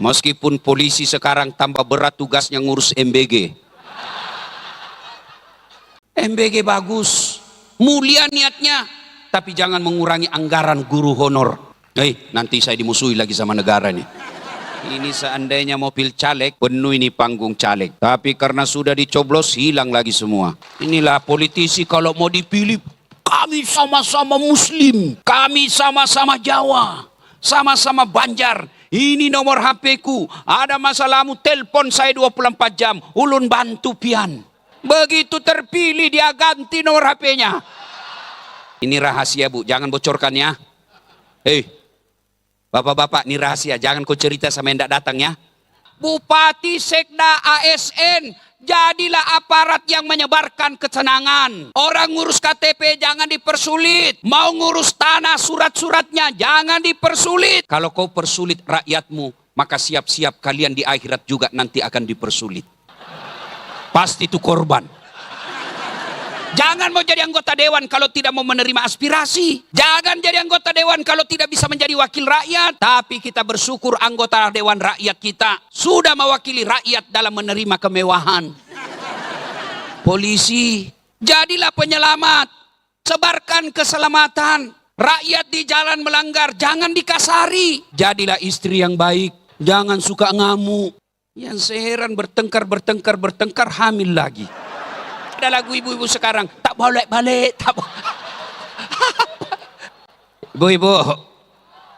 Meskipun polisi sekarang tambah berat tugasnya ngurus MBG. MBG bagus, mulia niatnya, tapi jangan mengurangi anggaran guru honor. Nanti saya dimusuhi lagi sama negara nih. Ini seandainya mobil caleg, penuh ini panggung caleg. Tapi karena sudah dicoblos, hilang lagi semua. Inilah politisi kalau mau dipilih, kami sama-sama Muslim, kami sama-sama Jawa, sama-sama Banjar. Ini nomor HP ku, ada masalahmu telepon saya 24 jam, ulun bantu pian. Begitu terpilih dia ganti nomor HP-nya. Ini rahasia Bu, jangan bocorkan ya. Bapak-bapak, ini rahasia, jangan kau cerita sama yang tidak datang ya. Bupati, Sekda, ASN, jadilah aparat yang menyebarkan kesenangan. Orang ngurus KTP jangan dipersulit. Mau ngurus tanah, surat-suratnya jangan dipersulit. Kalau kau persulit rakyatmu, maka siap-siap kalian di akhirat juga nanti akan dipersulit. Pasti itu korban. Jangan mau jadi anggota dewan kalau tidak mau menerima aspirasi. Jangan jadi anggota dewan kalau tidak bisa menjadi wakil rakyat. Tapi kita bersyukur anggota dewan rakyat kita sudah mewakili rakyat dalam menerima kemewahan. Polisi, jadilah penyelamat. Sebarkan keselamatan. Rakyat di jalan melanggar, jangan dikasari. Jadilah istri yang baik. Jangan suka ngamuk. Yang seheran bertengkar, hamil lagi. Ada lagu ibu-ibu sekarang, tak boleh balik, tak boleh. Ibu-ibu,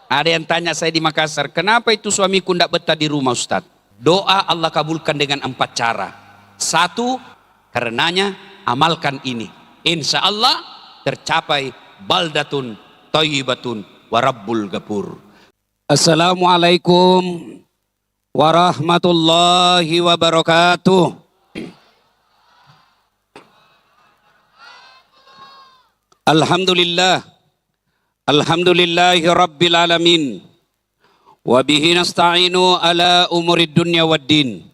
ada yang tanya saya di Makassar, kenapa itu suamiku tidak betah di rumah Ustadz? Doa Allah kabulkan dengan 4 cara. 1, karenanya amalkan ini. Insya Allah tercapai baldatun thayyibatun warabbul ghafur. Assalamualaikum warahmatullahi wabarakatuh. Alhamdulillah, alhamdulillahi rabbil alamin, wa bihi nasta'inu ala umurid dunya waddin.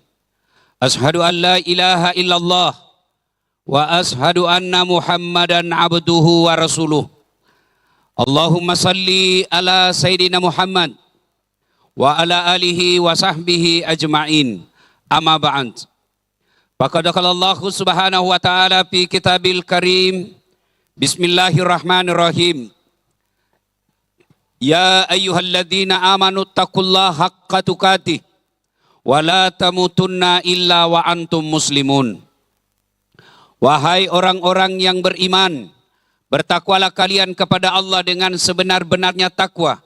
Ashhadu an la ilaha illallah wa ashhadu anna muhammadan abduhu wa rasuluh. Allahumma salli ala sayyidina Muhammad wa ala alihi wa sahbihi ajma'in. Amma ba'd. Faqad qala Allah subhanahu wa ta'ala fi kitabil karim, Bismillahirrahmanirrahim. Ya ayyuhalladzina amanu taqullaha haqqa tuqatih wa la tamutunna illa wa antum muslimun. Wahai orang-orang yang beriman, bertakwalah kalian kepada Allah dengan sebenar-benarnya takwa,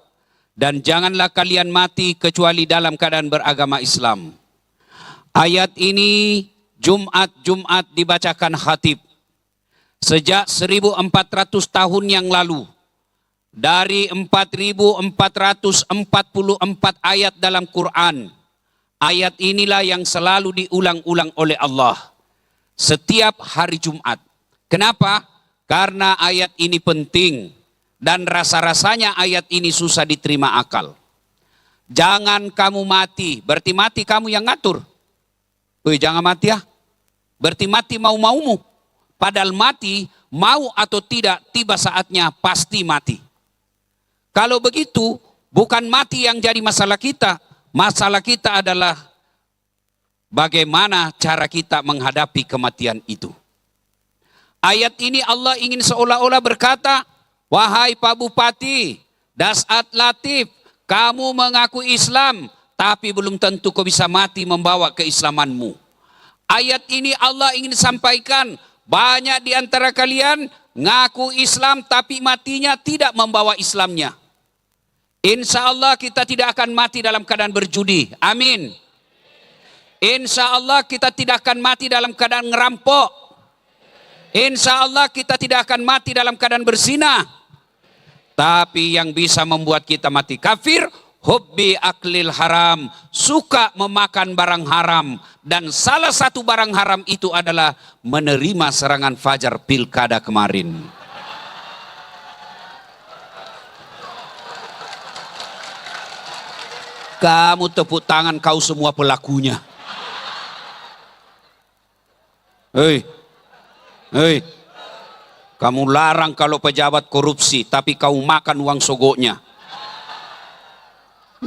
dan janganlah kalian mati kecuali dalam keadaan beragama Islam. Ayat ini Jumat dibacakan khatib. Sejak 1400 tahun yang lalu, dari 4444 ayat dalam Quran, ayat inilah yang selalu diulang-ulang oleh Allah setiap hari Jumat. Kenapa? Karena ayat ini penting dan rasa-rasanya ayat ini susah diterima akal. Jangan kamu mati, berarti mati kamu yang ngatur. Jangan mati ya, berarti mati mau-maumu. Padahal mati, mau atau tidak, tiba saatnya pasti mati. Kalau begitu, bukan mati yang jadi masalah kita. Masalah kita adalah bagaimana cara kita menghadapi kematian itu. Ayat ini Allah ingin seolah-olah berkata, wahai Pak Bupati, Dasat Latif, kamu mengaku Islam, tapi belum tentu kau bisa mati membawa keislamanmu. Ayat ini Allah ingin sampaikan, banyak di antara kalian ngaku Islam tapi matinya tidak membawa Islamnya. Insya Allah kita tidak akan mati dalam keadaan berjudi. Amin. Insya Allah kita tidak akan mati dalam keadaan ngerampok. Insya Allah kita tidak akan mati dalam keadaan berzina. Tapi yang bisa membuat kita mati kafir, hubbi aklil haram, suka memakan barang haram. Dan salah satu barang haram itu adalah menerima serangan fajar pilkada kemarin. Kamu tepuk tangan, kau semua pelakunya. Hei, kamu larang kalau pejabat korupsi, tapi kau makan uang sogoknya.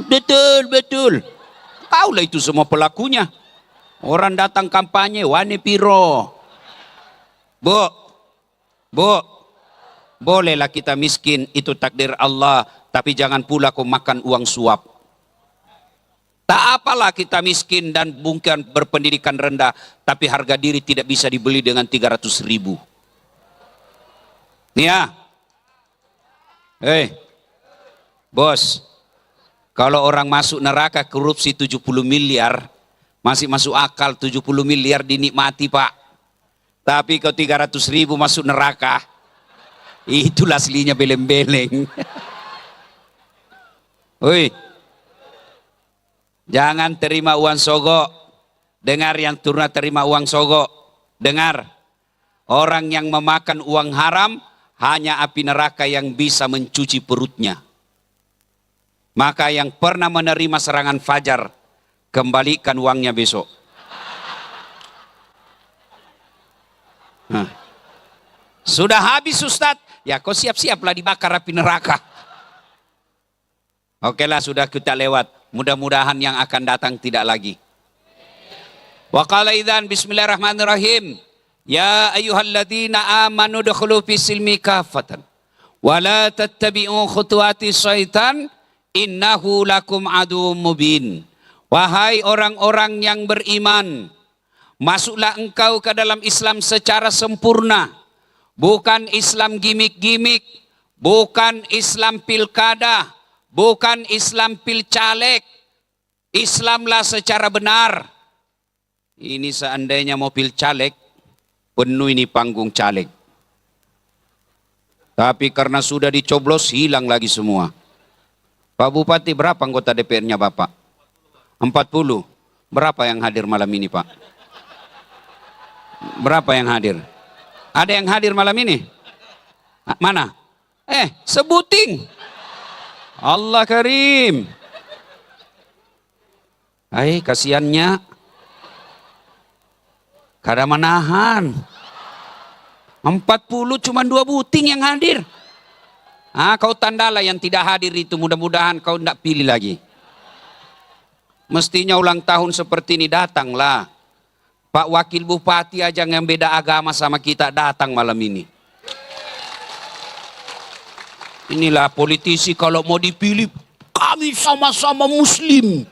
Betul. Kaulah itu semua pelakunya. Orang datang kampanye, wani piro. Bu, bolehlah kita miskin, itu takdir Allah. Tapi jangan pula kau makan uang suap. Tak apalah kita miskin dan bukan berpendidikan rendah, tapi harga diri tidak bisa dibeli dengan 300.000. Nih ya. Bos, kalau orang masuk neraka korupsi 70 miliar, masih masuk akal. 70 miliar dinikmati, Pak. Tapi kalau 300.000 masuk neraka, itulah aslinya beleng-beleng. Jangan terima uang sogok. Dengar yang turun terima uang sogok. Dengar. Orang yang memakan uang haram, hanya api neraka yang bisa mencuci perutnya. Maka yang pernah menerima serangan fajar, kembalikan uangnya besok. Sudah habis Ustadz, ya kau siap-siaplah dibakar api neraka. Oke lah, sudah kita lewat. Mudah-mudahan yang akan datang tidak lagi. Wa qala idzan bismillahirrahmanirrahim. Ya ayyuhalladzina amanu dukhulu fis silmi kafatan wa la tattabi'u khutuwati syaitan innahu lakum aduwwum mubin. Wahai orang-orang yang beriman, masuklah engkau ke dalam Islam secara sempurna. Bukan Islam gimik-gimik, bukan Islam pilkada, bukan Islam pilcaleg. Islamlah secara benar. Ini seandainya mau pilcaleg, penuh ini panggung caleg. Tapi karena sudah dicoblos, hilang lagi semua. Pak Bupati, berapa anggota DPR-nya Bapak? 40. Berapa yang hadir malam ini, Pak? Berapa yang hadir? Ada yang hadir malam ini? Mana? Sebuting. Allah Karim. Kasihannya. Kada menahan. 40 cuma 2 buting yang hadir. Kau tandalah yang tidak hadir itu, mudah-mudahan kau tidak pilih lagi. Mestinya ulang tahun seperti ini datanglah. Pak Wakil Bupati aja yang beda agama sama kita datang malam ini. Inilah politisi kalau mau dipilih, kami sama-sama Muslim.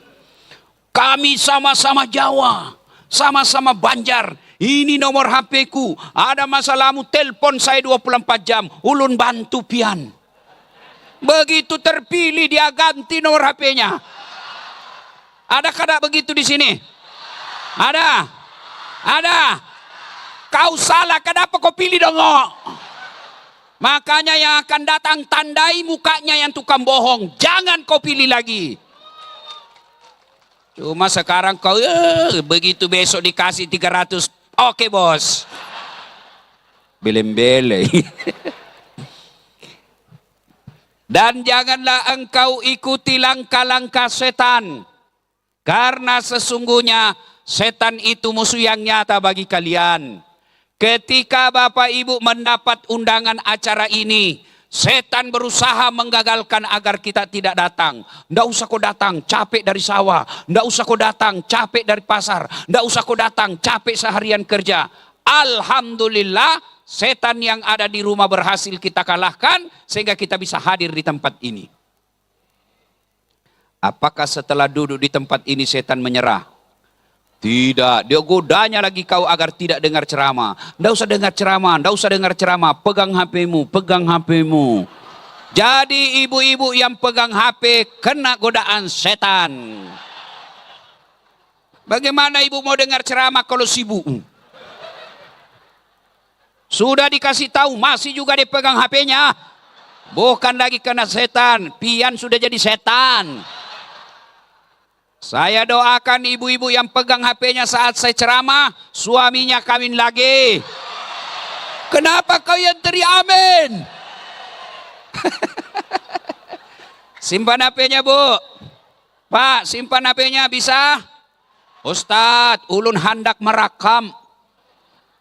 Kami sama-sama Jawa, sama-sama Banjar. Ini nomor HP ku. Ada masalahmu, telepon saya 24 jam. Ulun bantu pian. Begitu terpilih dia ganti nomor HP-nya. Ada kada begitu di sini? Ada. Kau salah, kenapa kau pilih dong? Makanya yang akan datang tandai mukanya yang tukang bohong. Jangan kau pilih lagi. Cuma sekarang kau begitu besok dikasih 300. Oke bos. Belem-belem. Dan janganlah engkau ikuti langkah-langkah setan. Karena sesungguhnya setan itu musuh yang nyata bagi kalian. Ketika Bapak Ibu mendapat undangan acara ini, setan berusaha menggagalkan agar kita tidak datang. Nggak usah kau datang, capek dari sawah. Nggak usah kau datang, capek dari pasar. Nggak usah kau datang, capek seharian kerja. Alhamdulillah, setan yang ada di rumah berhasil kita kalahkan, sehingga kita bisa hadir di tempat ini. Apakah setelah duduk di tempat ini setan menyerah? Tidak, dia godanya lagi kau agar tidak dengar ceramah. Nggak usah dengar ceramah, nggak usah dengar ceramah. Pegang HP-mu, pegang HP-mu. Jadi ibu-ibu yang pegang HP kena godaan setan. Bagaimana ibu mau dengar ceramah kalau sibuk? Sudah dikasih tahu, masih juga dipegang HP-nya. Bukan lagi kena setan, pian sudah jadi setan. Saya doakan ibu-ibu yang pegang HP-nya saat saya ceramah, suaminya kawin lagi. Kenapa kau yang teri amin? Simpan HP-nya Bu. Pak, simpan HP-nya bisa? Ustadz, ulun hendak merekam.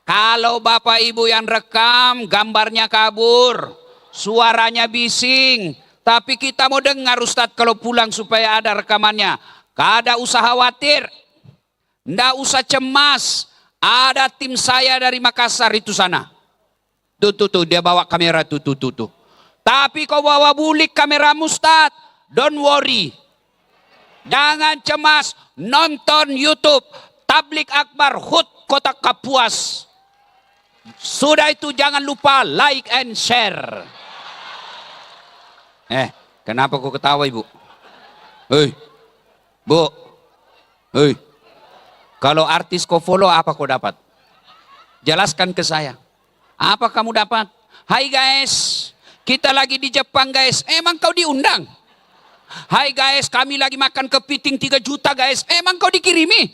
Kalau Bapak Ibu yang rekam, gambarnya kabur, suaranya bising. Tapi kita mau dengar Ustadz kalau pulang supaya ada rekamannya. Kada usah khawatir. Nggak usah cemas. Ada tim saya dari Makassar itu sana. Tuh, dia bawa kamera tuh. Tapi kau bawa bulik kameramu, Ustaz. Don't worry. Jangan cemas. Nonton YouTube. Tablik Akbar Hut Kota Kapuas. Sudah itu jangan lupa like and share. Kenapa kau ketawa, Ibu? Hei, Bu. Hei. Kalau artis kau follow, apa kau dapat? Jelaskan ke saya. Apa kamu dapat? Hai guys, kita lagi di Jepang guys. Emang kau diundang? Hai guys, kami lagi makan kepiting 3 juta guys. Emang kau dikirimi?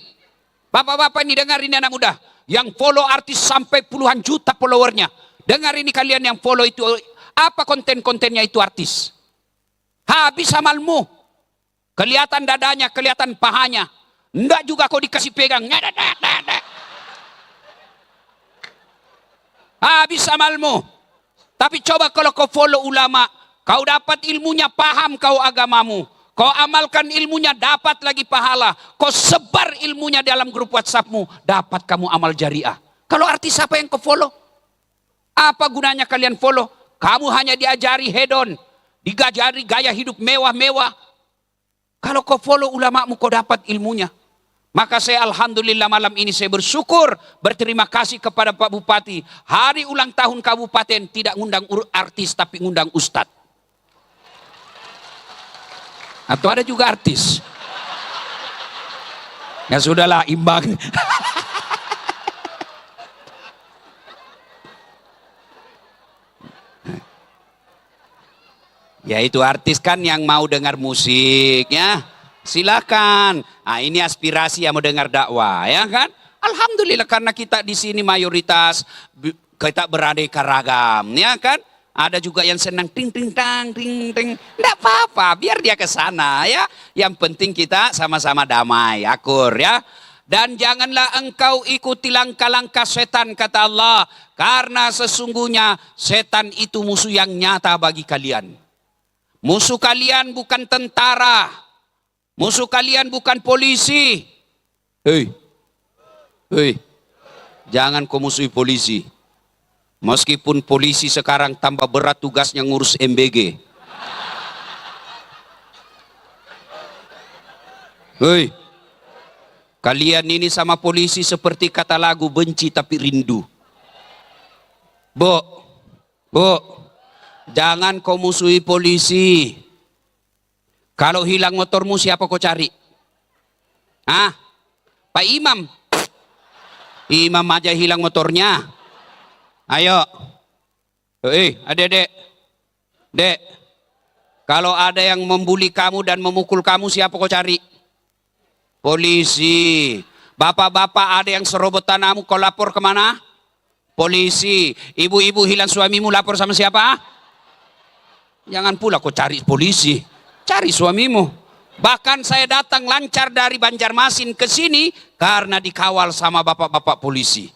Bapak-bapak ini dengar ini anak muda. Yang follow artis sampai puluhan juta followernya. Dengar ini kalian yang follow itu. Apa konten-kontennya itu artis? Habis amalmu. Kelihatan dadanya, kelihatan pahanya. Enggak juga kau dikasih pegang. Habis amalmu. Tapi coba kalau kau follow ulama. Kau dapat ilmunya, paham kau agamamu. Kau amalkan ilmunya, dapat lagi pahala. Kau sebar ilmunya dalam grup WhatsAppmu, dapat kamu amal jariah. Kalau artis apa yang kau follow? Apa gunanya kalian follow? Kamu hanya diajari hedon. Diajari gaya hidup mewah-mewah. Kalau kau follow ulamamu, kau dapat ilmunya. Maka saya alhamdulillah malam ini saya bersyukur, berterima kasih kepada Pak Bupati. Hari ulang tahun kabupaten tidak ngundang artis tapi ngundang ustadz. Atau ada juga artis. Ya sudahlah, imbang. Ya itu artis kan yang mau dengar musik ya. Silakan. Nah, ini aspirasi yang mau dengar dakwah, ya kan? Alhamdulillah karena kita di sini mayoritas kita beraneka ragam, ya kan? Ada juga yang senang ting. Enggak apa-apa, biar dia ke sana ya. Yang penting kita sama-sama damai, akur ya. Dan janganlah engkau ikuti langkah-langkah setan kata Allah, karena sesungguhnya setan itu musuh yang nyata bagi kalian. Musuh kalian bukan tentara. Musuh kalian bukan polisi. Hei. Jangan kau musuhi polisi. Meskipun polisi sekarang tambah berat tugasnya ngurus MBG. Hei. Kalian ini sama polisi seperti kata lagu benci tapi rindu. Bu. Jangan kau musuhi polisi. Kalau hilang motormu siapa kau cari? Pak Imam. Imam aja hilang motornya. Ayo. Adek. Dek. Kalau ada yang membuli kamu dan memukul kamu siapa kau cari? Polisi. Bapak-bapak ada yang serobot tanahmu kau lapor kemana? Polisi. Ibu-ibu hilang suamimu lapor sama siapa? Jangan pula kau cari polisi. Cari suamimu. Bahkan saya datang lancar dari Banjarmasin ke sini karena dikawal sama bapak-bapak polisi.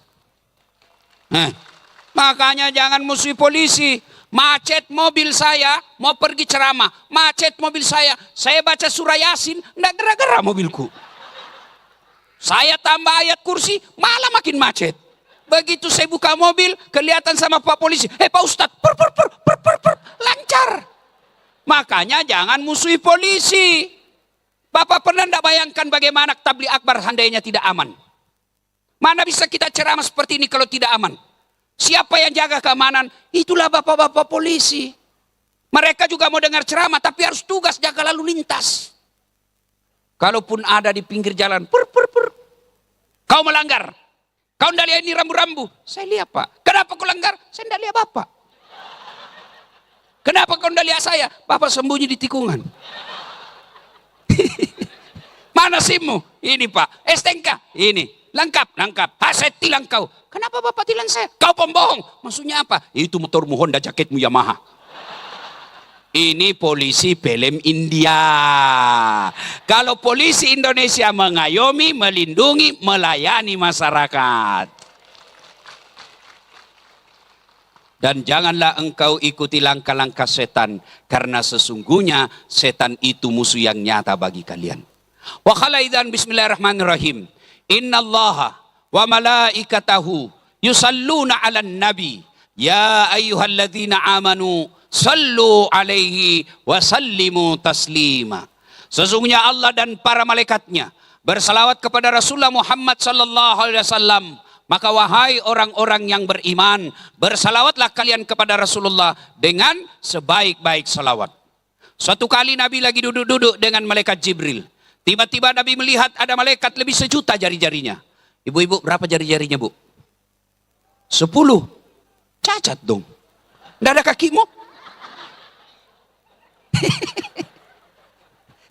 Makanya jangan musuhi polisi. Macet mobil saya, mau pergi ceramah. Macet mobil saya baca surah Yasin, enggak gerak-gerak mobilku. Saya tambah ayat kursi, malah makin macet. Begitu saya buka mobil, kelihatan sama Pak Polisi. Pak Ustadz, lancar. Makanya jangan musuhi polisi. Bapak pernah enggak bayangkan bagaimana tabligh akbar seandainya tidak aman? Mana bisa kita ceramah seperti ini kalau tidak aman? Siapa yang jaga keamanan? Itulah bapak-bapak polisi. Mereka juga mau dengar ceramah tapi harus tugas jaga lalu lintas. Kalaupun ada di pinggir jalan, kau melanggar. Kau enggak lihat ini rambu-rambu. Saya lihat Pak. Kenapa kau langgar? Saya enggak lihat Bapak. Kenapa kau tidak lihat saya? Bapak sembunyi di tikungan. Mana SIM-mu? Ini Pak. STNK? Ini. Lengkap. Saya tilang kau. Kenapa Bapak tilang saya? Kau pembohong. Maksudnya apa? Itu motormu Honda, jaketmu Yamaha. Ini polisi film India. Kalau polisi Indonesia mengayomi, melindungi, melayani masyarakat. Dan janganlah engkau ikuti langkah-langkah setan. Karena sesungguhnya setan itu musuh yang nyata bagi kalian. Wa khalaidan bismillahirrahmanirrahim. Innallaha wa malaikatahu yusalluna 'alan nabi. Ya ayyuhalladzina amanu sallu alaihi wa sallimu taslima. Sesungguhnya Allah dan para malaikatnya bersalawat kepada Rasulullah Muhammad sallallahu alaihi wasallam. Maka wahai orang-orang yang beriman, bersalawatlah kalian kepada Rasulullah dengan sebaik-baik salawat. Suatu kali Nabi lagi duduk-duduk dengan malaikat Jibril. Tiba-tiba Nabi melihat ada malaikat lebih 1.000.000 jari-jarinya. Ibu-ibu berapa jari-jarinya, Bu? 10. Cacat dong. Nggak ada kakimu?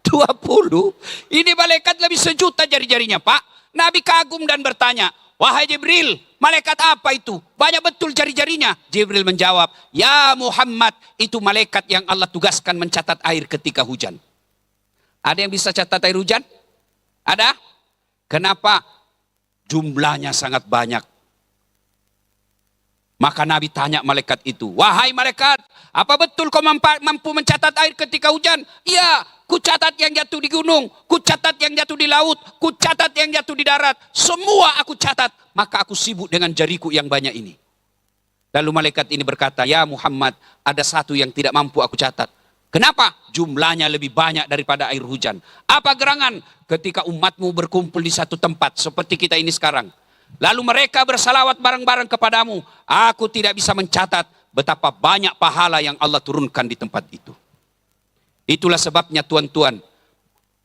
20. Ini malaikat lebih 1.000.000 jari-jarinya, Pak. Nabi kagum dan bertanya, wahai Jibril, malaikat apa itu? Banyak betul jari-jarinya. Jibril menjawab, ya Muhammad, itu malaikat yang Allah tugaskan mencatat air ketika hujan. Ada yang bisa catat air hujan? Ada? Kenapa? Jumlahnya sangat banyak. Maka Nabi tanya malaikat itu, wahai malaikat, apa betul kau mampu mencatat air ketika hujan? Iya, ku catat yang jatuh di gunung, ku catat yang jatuh di laut, ku catat yang jatuh di darat. Semua aku catat, maka aku sibuk dengan jariku yang banyak ini. Lalu malaikat ini berkata, ya Muhammad, ada satu yang tidak mampu aku catat. Kenapa? Jumlahnya lebih banyak daripada air hujan. Apa gerangan? Ketika umatmu berkumpul di satu tempat, seperti kita ini sekarang. Lalu mereka bersalawat bareng-bareng kepadamu. Aku tidak bisa mencatat betapa banyak pahala yang Allah turunkan di tempat itu. Itulah sebabnya tuan-tuan,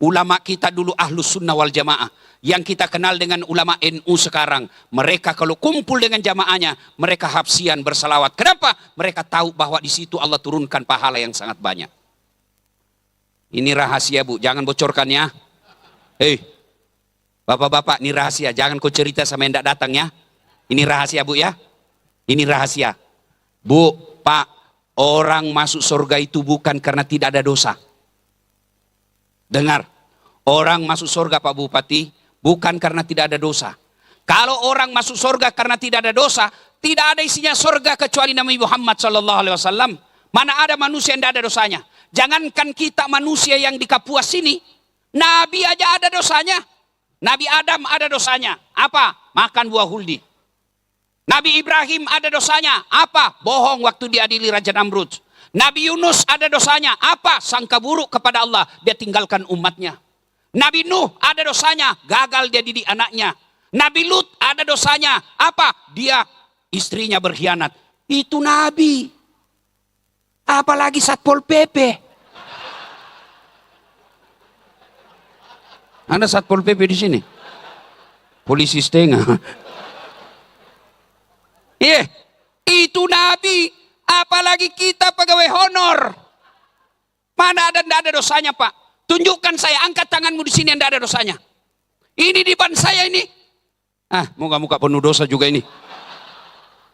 ulama kita dulu ahlus sunnah wal jamaah, yang kita kenal dengan ulama NU sekarang, mereka kalau kumpul dengan jamaahnya, mereka hafsian bersalawat. Kenapa? Mereka tahu bahwa di situ Allah turunkan pahala yang sangat banyak. Ini rahasia, Bu, jangan bocorkan ya. Hei, bapak-bapak, ini rahasia, jangan kau cerita sama yang tidak datang ya. Ini rahasia, Bu ya. Ini rahasia. Bu, Pak, orang masuk surga itu bukan karena tidak ada dosa. Dengar, orang masuk surga Pak Bupati bukan karena tidak ada dosa. Kalau orang masuk surga karena tidak ada dosa, tidak ada isinya surga kecuali Nabi Muhammad SAW. Mana ada manusia yang tidak ada dosanya. Jangankan kita manusia yang di Kapuas sini, Nabi aja ada dosanya. Nabi Adam ada dosanya. Apa? Makan buah huldi. Nabi Ibrahim ada dosanya. Apa? Bohong waktu diadili Raja Namrud. Nabi Yunus ada dosanya. Apa? Sangka buruk kepada Allah. Dia tinggalkan umatnya. Nabi Nuh ada dosanya. Gagal dia didik anaknya. Nabi Lut ada dosanya. Apa? Dia istrinya berkhianat. Itu Nabi. Apalagi Satpol PP. Ada Satpol PP di sini? Polisi setengah. Itu Nabi. Apalagi kita pegawai honor. Mana ada tidak ada dosanya, Pak? Tunjukkan saya, angkat tanganmu di sini yang tidak ada dosanya. Ini di ban saya ini. Muka-muka penuh dosa juga ini.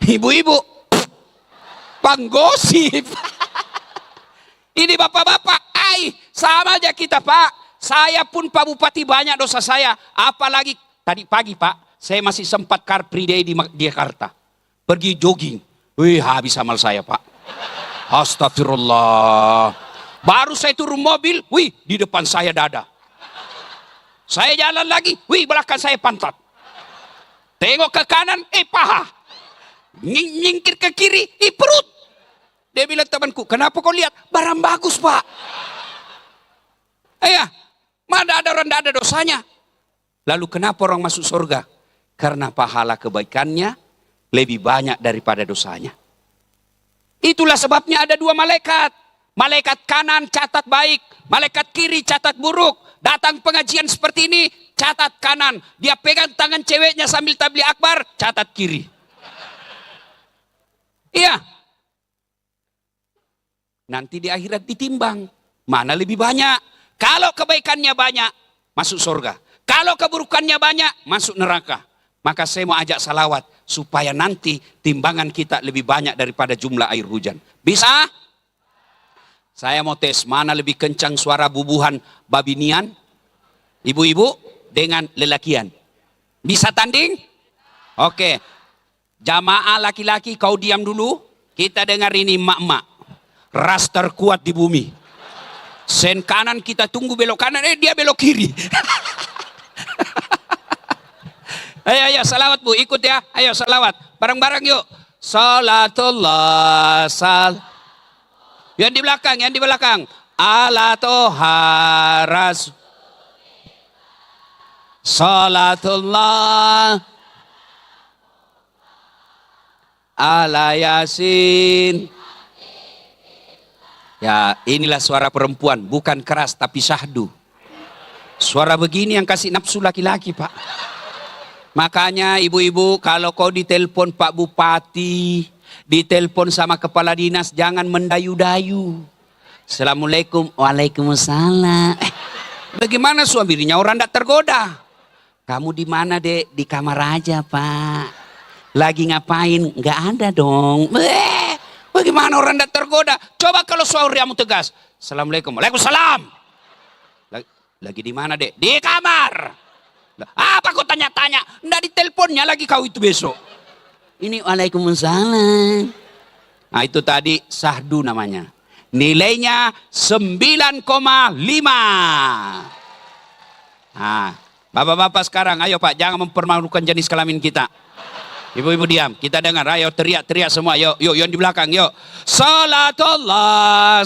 Ibu-ibu, panggosip. Ini bapak-bapak, sama aja kita, Pak. Saya pun Pak Bupati banyak dosa saya. Apalagi tadi pagi, Pak, saya masih sempat car free day di Jakarta. Pergi jogging. Wih, habis amal saya, Pak. Astagfirullah. Baru saya turun mobil, wih, di depan saya dada. Saya jalan lagi, wih, belakang saya pantat. Tengok ke kanan, paha. Nyingkir ke kiri, perut. Dia bilang, temanku, kenapa kau lihat? Barang bagus, Pak. Mana ada orang tidak ada dosanya. Lalu kenapa orang masuk surga? Karena pahala kebaikannya lebih banyak daripada dosanya. Itulah sebabnya ada dua malaikat. Malaikat kanan catat baik, malaikat kiri catat buruk. Datang pengajian seperti ini, catat kanan. Dia pegang tangan ceweknya sambil tabligh akbar, catat kiri. Iya. Nanti di akhirat ditimbang, mana lebih banyak. Kalau kebaikannya banyak, masuk surga. Kalau keburukannya banyak, masuk neraka. Maka saya mau ajak salawat, supaya nanti timbangan kita lebih banyak daripada jumlah air hujan. Bisa? Saya mau tes, mana lebih kencang suara bubuhan babinian, ibu-ibu, dengan lelakian. Bisa tanding? Oke. Jamaah laki-laki, kau diam dulu. Kita dengar ini emak-emak. Ras terkuat di bumi. Sen kanan kita tunggu belok kanan, dia belok kiri. Ayo salawat Bu, ikut ya. Ayo salawat, bareng-bareng yuk. Salatullah Yang di belakang. Ala toha rasul. Salatullah ala yasin. Ya, inilah suara perempuan, bukan keras tapi syahdu. Suara begini yang kasih nafsu laki-laki, Pak. Makanya ibu-ibu, kalau kau ditelepon Pak Bupati, ditelepon sama kepala dinas, jangan mendayu-dayu. Assalamualaikum, waalaikumsalam. Bagaimana suaminya orang tidak tergoda? Kamu di mana, Dek? Di kamar aja, Pak. Lagi ngapain? Nggak ada dong. Bagaimana orang tidak tergoda? Coba kalau suamimu tegas. Assalamualaikum, waalaikumsalam. Lagi di mana, Dek? Di kamar. Apa kau tanya-tanya? Nggak diteleponnya lagi kau itu besok. Ini waalaikumsalam. Nah itu tadi sahdu namanya. Nilainya 9,5. Nah, bapak-bapak sekarang, ayo Pak, jangan mempermalukan jenis kelamin kita. Ibu-ibu diam, kita dengar, ayo teriak-teriak semua, yuk yang di belakang, yuk. Salatullah,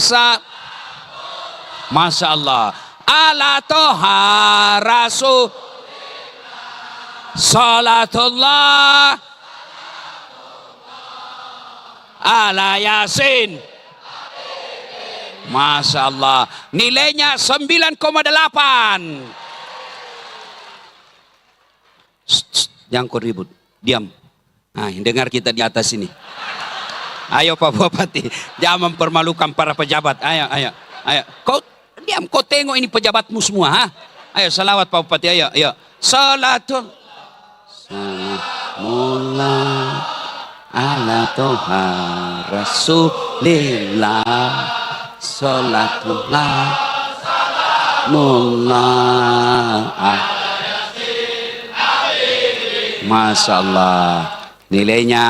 Masya Allah. Ala toha rasul. Salatullah ala yasin. Masya Allah. Nilainya 9,8. Jangan kau ribut, diam. Nah, dengar kita di atas ini. Ayo Pak Bupati, jangan mempermalukan para pejabat. Ayo. Kau diam, kau tengok ini pejabatmu semua. Ha? Ayo salawat Pak Bupati, ayo. Salatul Salamullah ala toha rasulillah. Salatullah salamullah. Masya Allah. Nilainya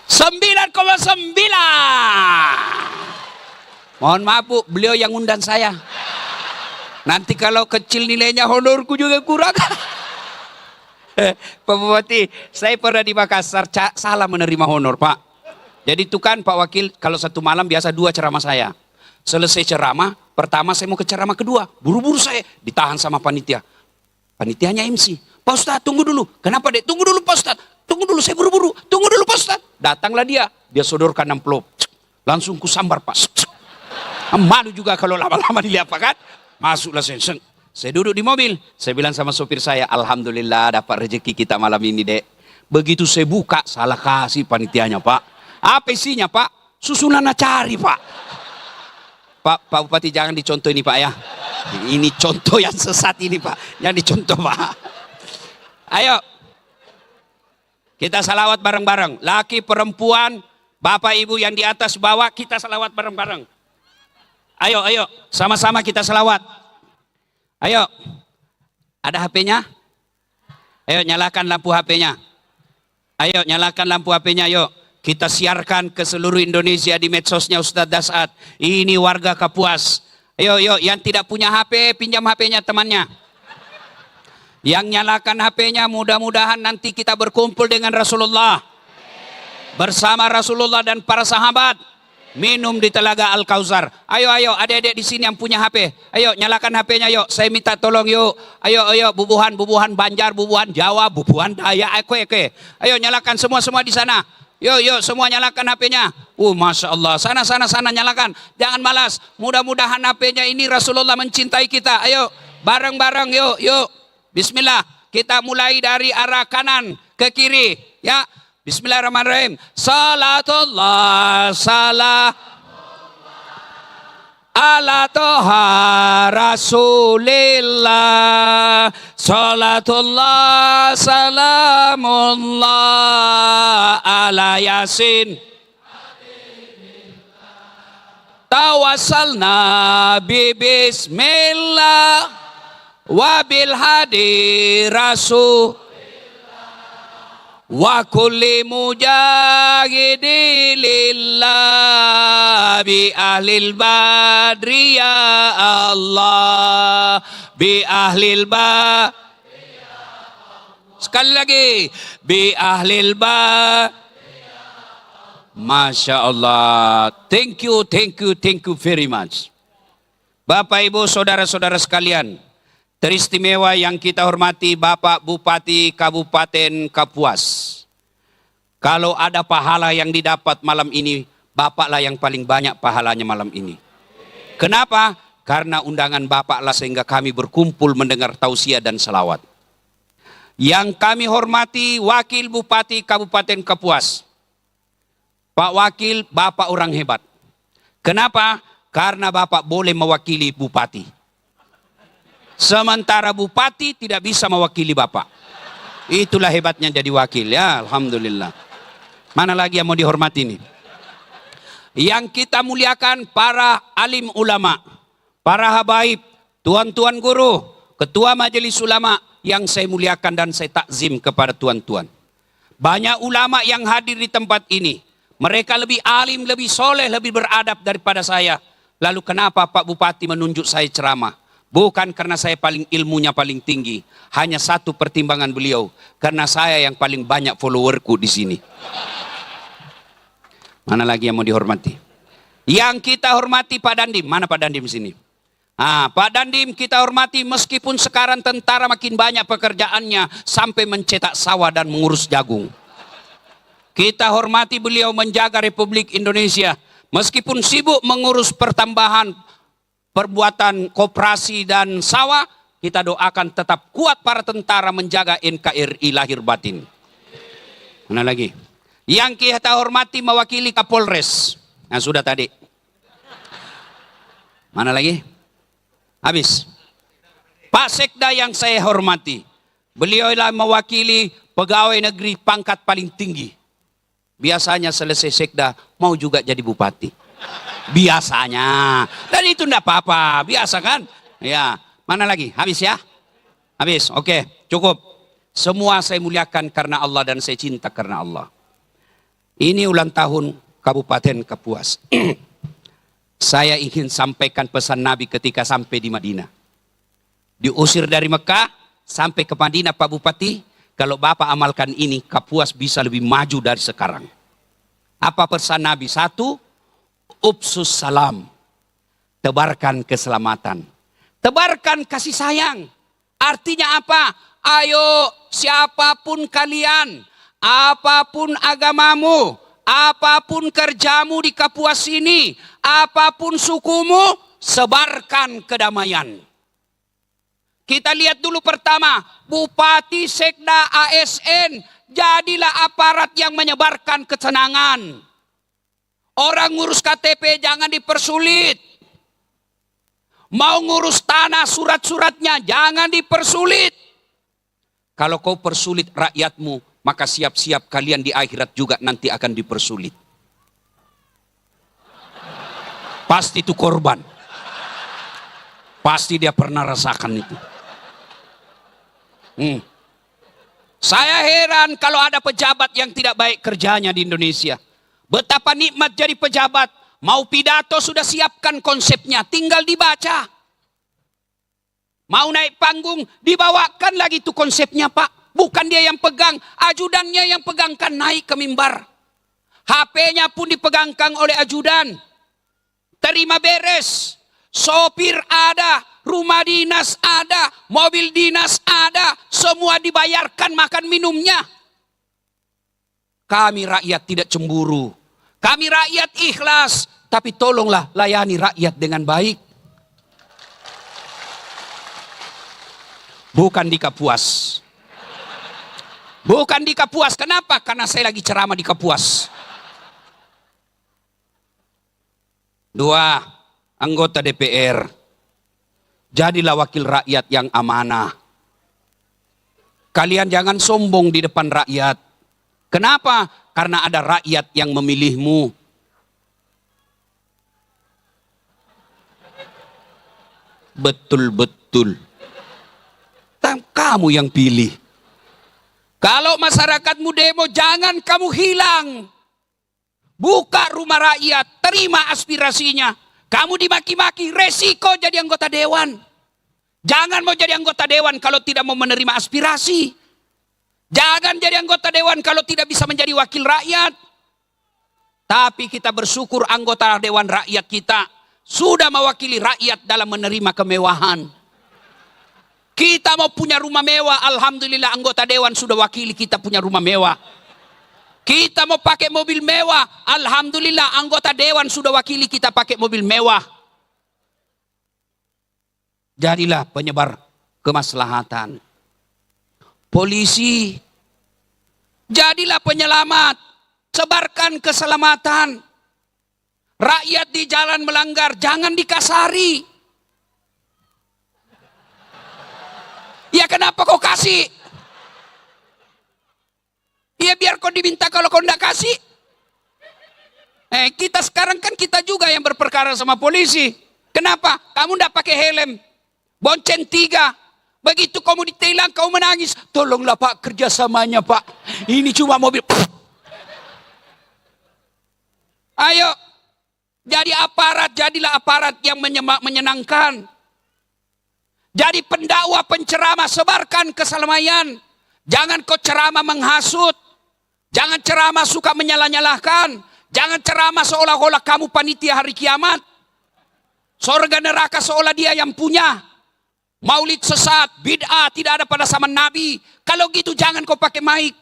9,9. Mohon maaf Bu, beliau yang undang saya. Nanti kalau kecil nilainya honorku juga kurang. Pak Bupati, saya pernah di Makassar, salah menerima honor Pak. Jadi itu kan Pak Wakil, kalau satu malam biasa 2 ceramah saya. Selesai ceramah, pertama saya mau ke ceramah kedua. Buru-buru saya, ditahan sama panitia. Panitianya MC. Pak Ustadz tunggu dulu. Kenapa Dek? Tunggu dulu Pak Ustadz. Tunggu dulu, saya buru-buru. Tunggu dulu Pak Ustadz. Datanglah dia sodorkan amplop. Langsung kusambar Pak. Malu juga kalau lama-lama dilihat Pak kan. Masuklah saya duduk di mobil. Saya bilang sama sopir saya, alhamdulillah dapat rezeki kita malam ini Dek. Begitu saya buka, salah kasih panitianya Pak. Apa isinya Pak? Susunan cari Pak. Pak Bupati jangan dicontoh ini Pak ya. Ini contoh yang sesat ini Pak. Jangan dicontoh Pak. Ayo. Kita salawat bareng-bareng. Laki, perempuan, bapak ibu yang di atas bawah, kita salawat bareng-bareng. Ayo. Sama-sama kita salawat. Ayo. Ada HP-nya? Ayo nyalakan lampu HP-nya. Ayo nyalakan lampu HP-nya yuk. Kita siarkan ke seluruh Indonesia di medsosnya Ustadz Dasat. Ini warga Kapuas. Ayo yang tidak punya HP pinjam HP-nya temannya. Yang nyalakan HP-nya mudah-mudahan nanti kita berkumpul dengan Rasulullah. Bersama Rasulullah dan para sahabat. Minum di telaga Al-Kausar. Ayo adik-adik di sini yang punya HP. Ayo nyalakan HP-nya yuk. Saya minta tolong yuk. Ayo bubuhan Banjar, bubuhan Jawa, bubuhan Dayak, eke. Ayo nyalakan semua di sana. Yuk semua nyalakan HP-nya. Masya Allah. Sana nyalakan. Jangan malas. Mudah-mudahan HP-nya ini Rasulullah mencintai kita. Ayo bareng-bareng yuk. Bismillah. Kita mulai dari arah kanan ke kiri. Ya. Bismillahirrahmanirrahim. Salatullah salam ala toha rasulillah. Salatullah salamullah ala yasin. Tawassalna bi bismillah wa bil hadi rasul. wa kulli mujahidi lillah bi ahlil badri ya Allah, bi ahlil ba, sekali lagi, bi ahlil ba. Masya Allah. Thank you very much. Bapak, Ibu, saudara-saudara sekalian, teristimewa yang kita hormati Bapak Bupati Kabupaten Kapuas. Kalau ada pahala yang didapat malam ini, Bapaklah yang paling banyak pahalanya malam ini. Kenapa? Karena undangan Bapaklah sehingga kami berkumpul mendengar tausiah dan salawat. Yang kami hormati Wakil Bupati Kabupaten Kapuas. Pak Wakil, Bapak orang hebat. Kenapa? Karena Bapak boleh mewakili Bupati. Sementara Bupati tidak bisa mewakili Bapak. Itulah hebatnya jadi wakil ya, Alhamdulillah. Mana lagi yang mau dihormati ini? Yang kita muliakan para alim ulama, para habaib, tuan-tuan guru, ketua majelis ulama yang saya muliakan dan saya takzim kepada tuan-tuan. Banyak ulama yang hadir di tempat ini. Mereka lebih alim, lebih soleh, lebih beradab daripada saya. Lalu kenapa Pak Bupati menunjuk saya ceramah? Bukan karena saya paling ilmunya paling tinggi. Hanya satu pertimbangan beliau. Karena saya yang paling banyak followerku di sini. Mana lagi yang mau dihormati? Yang kita hormati Pak Dandim. Mana Pak Dandim di sini? Pak Dandim kita hormati meskipun sekarang tentara makin banyak pekerjaannya. Sampai mencetak sawah dan mengurus jagung. Kita hormati beliau menjaga Republik Indonesia. Meskipun sibuk mengurus pertambahan perbuatan koperasi dan sawah, kita doakan tetap kuat para tentara menjaga NKRI lahir batin. Mana lagi? Yang kita hormati mewakili Kapolres. Nah sudah tadi. Mana lagi? Habis. Pak Sekda yang saya hormati. Beliau adalah mewakili pegawai negeri pangkat paling tinggi. Biasanya selesai sekda mau juga jadi bupati. Biasanya. Dan itu enggak apa-apa. Biasa kan? Ya. Mana lagi? Habis ya? Habis. Oke. Cukup. Semua saya muliakan karena Allah dan saya cinta karena Allah. Ini ulang tahun Kabupaten Kapuas. Saya ingin sampaikan pesan Nabi ketika sampai di Madinah. Diusir dari Mekah sampai ke Madinah Pak Bupati. Kalau Bapak amalkan ini, Kapuas bisa lebih maju dari sekarang. Apa pesan Nabi? Satu, upsus salam. Tebarkan keselamatan. Tebarkan kasih sayang. Artinya apa? Ayo siapapun kalian, apapun agamamu, apapun kerjamu di Kapuas ini, apapun sukumu, sebarkan kedamaian. Kita lihat dulu pertama, Bupati, Sekda, ASN, jadilah aparat yang menyebarkan kesenangan. Orang ngurus KTP jangan dipersulit. Mau ngurus tanah surat-suratnya jangan dipersulit. Kalau kau persulit rakyatmu, maka siap-siap kalian di akhirat juga nanti akan dipersulit. Pasti itu korban. Pasti dia pernah rasakan itu. Saya heran kalau ada pejabat yang tidak baik kerjanya di Indonesia. Betapa nikmat jadi pejabat. Mau pidato sudah siapkan konsepnya, tinggal dibaca. Mau naik panggung, dibawakan lagi tuh konsepnya Pak. Bukan dia yang pegang, ajudannya yang pegangkan naik ke mimbar. HP-nya pun dipegangkan oleh ajudan. Terima beres. Sopir ada, rumah dinas ada, mobil dinas ada, semua dibayarkan makan minumnya. Kami rakyat tidak cemburu, kami rakyat ikhlas, tapi tolonglah layani rakyat dengan baik. Bukan di Kapuas. Bukan di Kapuas, kenapa? Karena saya lagi ceramah di Kapuas. Dua, anggota DPR, jadilah wakil rakyat yang amanah. Kalian jangan sombong di depan rakyat. Kenapa? Karena ada rakyat yang memilihmu. Betul-betul. Kamu yang pilih. Kalau masyarakatmu demo, jangan kamu hilang. Buka rumah rakyat, terima aspirasinya. Kamu dimaki-maki, resiko jadi anggota dewan. Jangan mau jadi anggota dewan kalau tidak mau menerima aspirasi. Jangan jadi anggota dewan kalau tidak bisa menjadi wakil rakyat. Tapi kita bersyukur anggota dewan rakyat kita sudah mewakili rakyat dalam menerima kemewahan. Kita mau punya rumah mewah, alhamdulillah anggota dewan sudah wakili kita punya rumah mewah. Kita mau pakai mobil mewah, alhamdulillah anggota dewan sudah wakili kita pakai mobil mewah. Jadilah penyebar kemaslahatan. Polisi, jadilah penyelamat, sebarkan keselamatan. Rakyat di jalan melanggar, jangan dikasari. Ya kenapa kau kasih? Ya biar kau diminta kalau kau tidak kasih. Kita sekarang kan kita juga yang berperkara sama polisi. Kenapa? Kamu tidak pakai helm. Bonceng 3. Begitu kamu ditilang, kau menangis. Tolonglah Pak, kerjasamanya Pak. Ini cuma mobil. Ayo. Jadi aparat, jadilah aparat yang menyenangkan. Jadi pendakwa, penceramah, sebarkan keselamatan. Jangan kau ceramah menghasut. Jangan ceramah suka menyalah-nyalahkan. Jangan ceramah seolah-olah kamu panitia hari kiamat. Surga neraka seolah dia yang punya. Maulid sesat, bid'ah tidak ada pada zaman Nabi. Kalau gitu jangan kau pakai mic.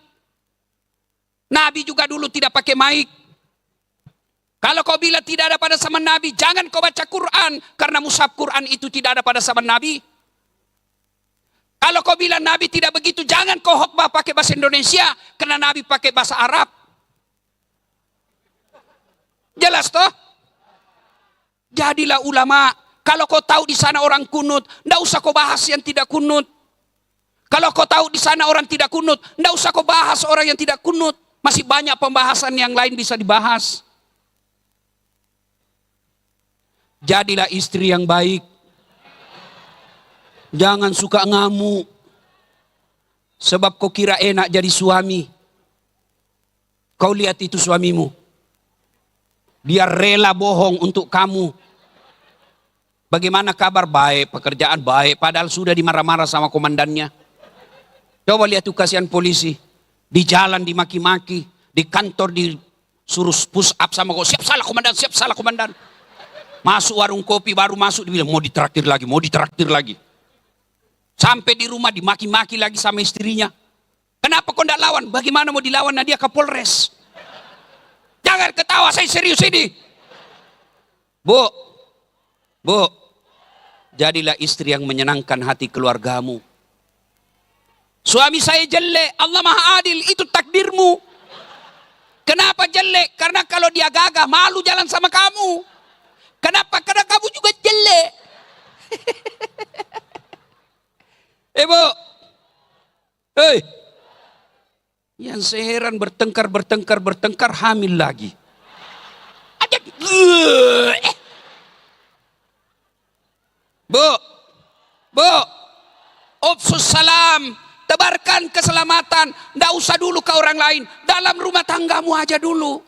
Nabi juga dulu tidak pakai mic. Kalau kau bilang tidak ada pada zaman Nabi, jangan kau baca Quran. Karena mushaf Quran itu tidak ada pada zaman Nabi. Kalau kau bilang Nabi tidak begitu, jangan kau khotbah pakai bahasa Indonesia. Karena Nabi pakai bahasa Arab. Jelas toh? Jadilah ulama. Kalau kau tahu di sana orang kunut, tidak usah kau bahas yang tidak kunut. Kalau kau tahu di sana orang tidak kunut, tidak usah kau bahas orang yang tidak kunut. Masih banyak pembahasan yang lain bisa dibahas. Jadilah istri yang baik. Jangan suka ngamuk. Sebab kau kira enak jadi suami. Kau lihat itu suamimu. Dia rela bohong untuk kamu. Bagaimana kabar? Baik, pekerjaan baik. Padahal sudah dimarah-marah sama komandannya. Coba lihat tuh kasihan polisi. Di jalan dimaki-maki. Di kantor disuruh push up sama kau. Siap salah komandan, siap salah komandan. Masuk warung kopi, baru masuk dibilang mau ditraktir lagi, mau ditraktir lagi. Sampai di rumah dimaki-maki lagi sama istrinya. Kenapa kau tidak lawan? Bagaimana mau dilawan? Nah dia Kapolres. Jangan ketawa, saya serius ini. Bu, jadilah istri yang menyenangkan hati keluargamu. Suami saya jelek, Allah Maha Adil, itu takdirmu. Kenapa jelek? Karena kalau dia gagah, malu jalan sama kamu. Kenapa? Karena kamu juga jelek. Bu, hei, yang seheran bertengkar hamil lagi. Bu, Opsus salam, tebarkan keselamatan. Tidak usah dulu ke orang lain, dalam rumah tanggamu aja dulu.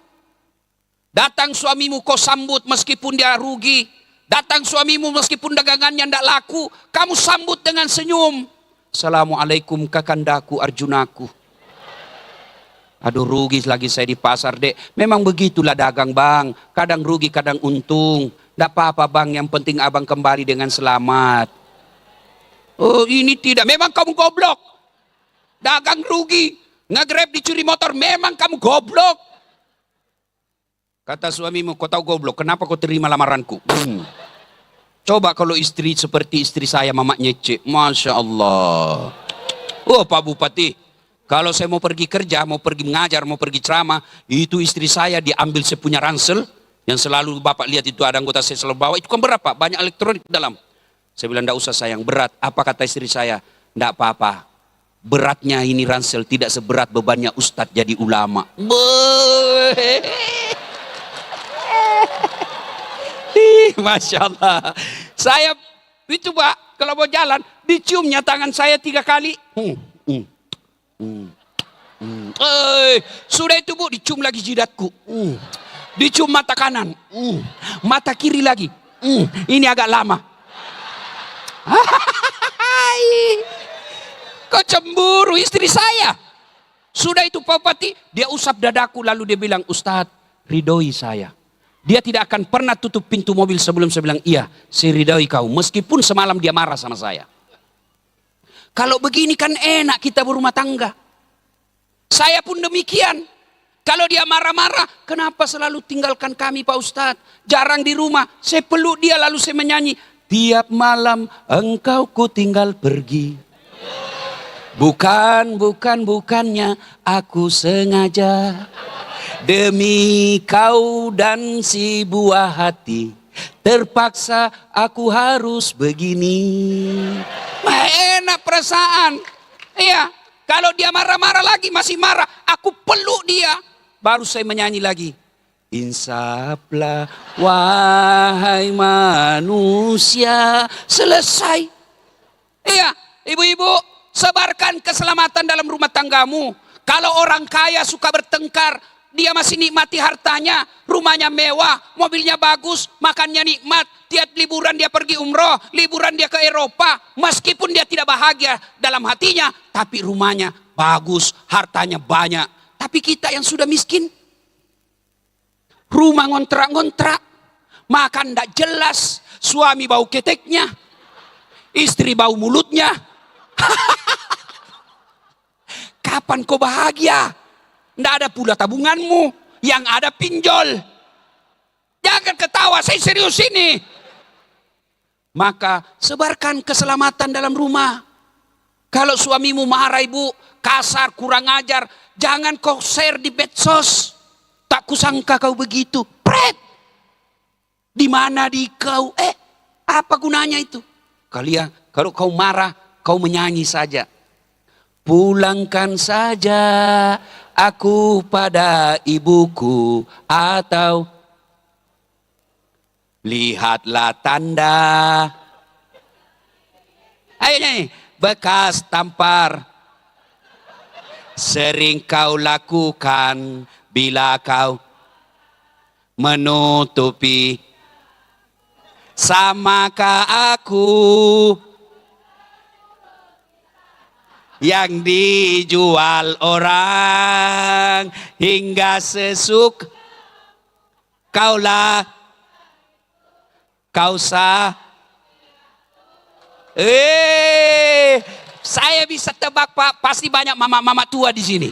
Datang suamimu kau sambut meskipun dia rugi. Datang suamimu meskipun dagangannya tidak laku, kamu sambut dengan senyum. Assalamualaikum kakandaku Arjunaku. Aduh rugi lagi saya di pasar dek. Memang begitulah dagang bang. Kadang rugi kadang untung. Tidak apa-apa bang, yang penting abang kembali dengan selamat. Oh ini tidak, memang kamu goblok. Dagang rugi, nge-grab dicuri motor, memang kamu goblok. Kata suamimu, kau tahu goblok, kenapa kau terima lamaranku? Coba kalau istri seperti istri saya, Mamak Nyece. Masya Allah. Oh Pak Bupati, kalau saya mau pergi kerja, mau pergi mengajar, mau pergi ceramah, itu istri saya diambil saya punya ransel, yang selalu Bapak lihat itu ada anggota saya selalu bawa, itu kan berapa? Banyak elektronik di dalam. Saya bilang, tidak usah sayang, berat. Apa kata istri saya? Tidak apa-apa. Beratnya ini ransel, tidak seberat bebannya Ustadz jadi ulama. Masya Allah. Saya itu Pak, kalau mau jalan, diciumnya tangan saya 3 kali. Sudah itu Bu, dicium lagi jidatku. Dicium mata kanan. Mata kiri lagi. Ini agak lama. Kau cemburu istri saya. Sudah itu Pak Bupati, dia usap dadaku lalu dia bilang, Ustadz, ridhoi saya. Dia tidak akan pernah tutup pintu mobil sebelum saya bilang, iya, saya ridhoi kau. Meskipun semalam dia marah sama saya. Kalau begini kan enak kita berumah tangga. Saya pun demikian. Kalau dia marah-marah, kenapa selalu tinggalkan kami Pak Ustadz? Jarang di rumah, saya peluk dia lalu saya menyanyi. Tiap malam engkau ku tinggal pergi. Bukannya aku sengaja. Demi kau dan si buah hati, terpaksa aku harus begini. Enak perasaan. Iya, kalau dia marah-marah lagi masih marah, aku peluk dia. Baru saya menyanyi lagi. Insaflah wahai manusia. Selesai. Iya, ibu-ibu, sebarkan keselamatan dalam rumah tanggamu. Kalau orang kaya suka bertengkar, dia masih nikmati hartanya, rumahnya mewah, mobilnya bagus, makannya nikmat. Tiap liburan dia pergi umroh, liburan dia ke Eropa. Meskipun dia tidak bahagia dalam hatinya, tapi rumahnya bagus, hartanya banyak. Tapi kita yang sudah miskin, rumah ngontrak-ngontrak, makan tidak jelas, suami bau keteknya, istri bau mulutnya. Kapan kau bahagia? Tidak ada pula tabunganmu, yang ada pinjol. Jangan ketawa, saya serius ini. Maka sebarkan keselamatan dalam rumah. Kalau suamimu marah ibu, kasar, kurang ajar, jangan kau share di medsos. Tak kusangka kau begitu. Pret. Di mana di kau? Apa gunanya itu? Kalian, kalau kau marah, kau menyanyi saja. Pulangkan saja aku pada ibuku, atau lihatlah tanda. Ayo nyanyi. Bekas tampar sering kau lakukan bila kau menutupi. Samakah aku yang dijual orang hingga sesuk kaulah kau sah. Saya bisa tebak Pak, pasti banyak mama-mama tua di sini.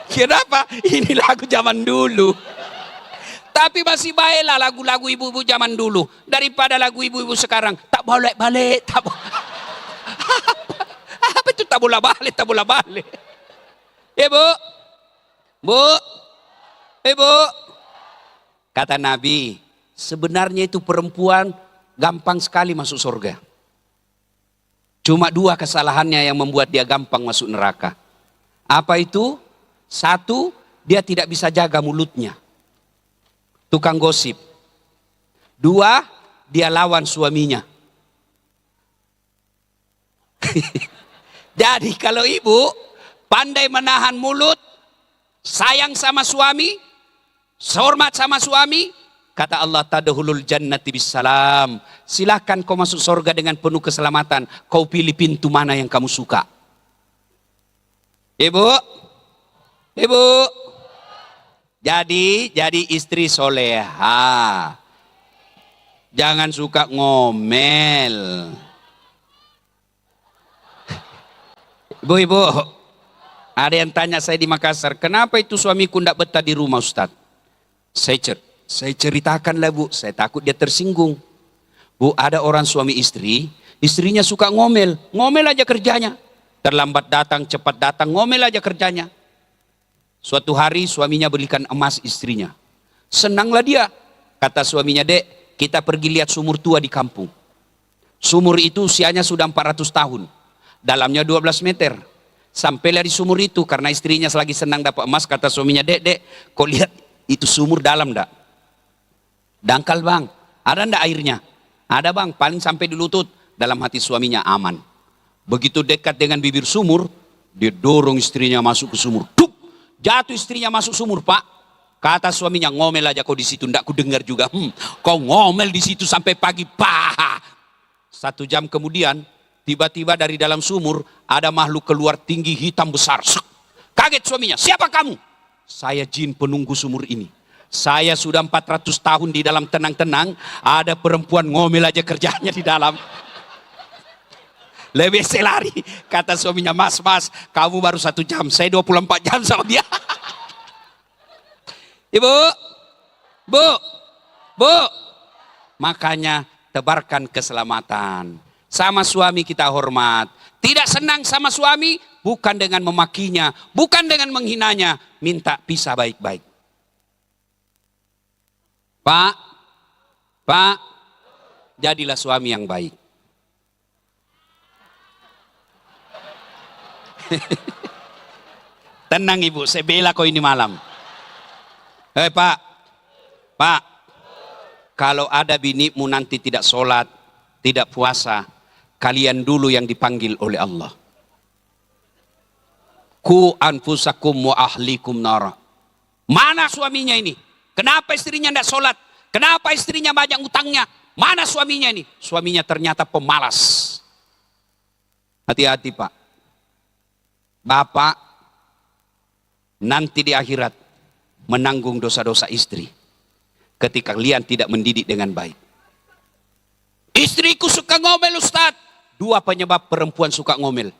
Kenapa? Ini lagu zaman dulu. Tapi masih baiklah lagu-lagu ibu-ibu zaman dulu daripada lagu ibu-ibu sekarang. Tak boleh-balik, tak boleh. Apa itu tak bola balik, tak bola balik? Ibu, ibu, kata Nabi, sebenarnya itu perempuan gampang sekali masuk surga. Cuma dua kesalahannya yang membuat dia gampang masuk neraka. Apa itu? Satu, dia tidak bisa jaga mulutnya. Tukang gosip. Dua, dia lawan suaminya. Jadi kalau ibu pandai menahan mulut, sayang sama suami, hormat sama suami, kata Allah, tadkhulul jannati bisalam. Silakan kau masuk surga dengan penuh keselamatan. Kau pilih pintu mana yang kamu suka. Ibu, jadi istri soleha. Jangan suka ngomel. Ibu, ada yang tanya saya di Makassar, kenapa itu suamiku tidak betah di rumah Ustaz? Saya ceritakanlah Bu, saya takut dia tersinggung. Bu, ada orang suami istri, istrinya suka ngomel aja kerjanya. Terlambat datang, cepat datang, ngomel aja kerjanya. Suatu hari suaminya belikan emas istrinya. Senanglah dia. Kata suaminya, Dek, kita pergi lihat sumur tua di kampung. Sumur itu usianya sudah 400 tahun. Dalamnya 12 meter. Sampailah di sumur itu karena istrinya selagi senang dapat emas. Kata suaminya, Dek, kau lihat itu sumur dalam enggak? Dangkal bang, ada enggak airnya? Ada bang, paling sampai di lutut. Dalam hati suaminya aman. Begitu dekat dengan bibir sumur, Dia dorong istrinya masuk ke sumur. Duk! Jatuh istrinya masuk sumur, Pak. Kata suaminya, ngomel aja kau di situ. Ndak ku dengar juga. Kau ngomel di situ sampai pagi, Pak. 1 jam kemudian, tiba-tiba dari dalam sumur ada makhluk keluar tinggi hitam besar. Kaget suaminya, siapa kamu? Saya jin penunggu sumur ini. Saya sudah 400 tahun di dalam tenang-tenang, ada perempuan ngomel aja kerjanya di dalam. Lebih selari, kata suaminya, mas, kamu baru 1 jam, saya 24 jam sama dia. Ibu, bu, makanya tebarkan keselamatan. Sama suami kita hormat. Tidak senang sama suami, bukan dengan memakinya, bukan dengan menghinanya, minta pisah baik-baik. Pak, jadilah suami yang baik. Tenang ibu, saya bela kau ini malam. Pak, kalau ada binimu nanti tidak sholat, tidak puasa, kalian dulu yang dipanggil oleh Allah. Ku anfusakum wa ahlikum nara. Mana suaminya ini? Kenapa istrinya tidak sholat? Kenapa istrinya banyak utangnya? Mana suaminya ini? Suaminya ternyata pemalas. Hati-hati Pak. Bapak nanti di akhirat menanggung dosa-dosa istri ketika kalian tidak mendidik dengan baik. Istriku suka ngomel Ustaz. 2 penyebab perempuan suka ngomel.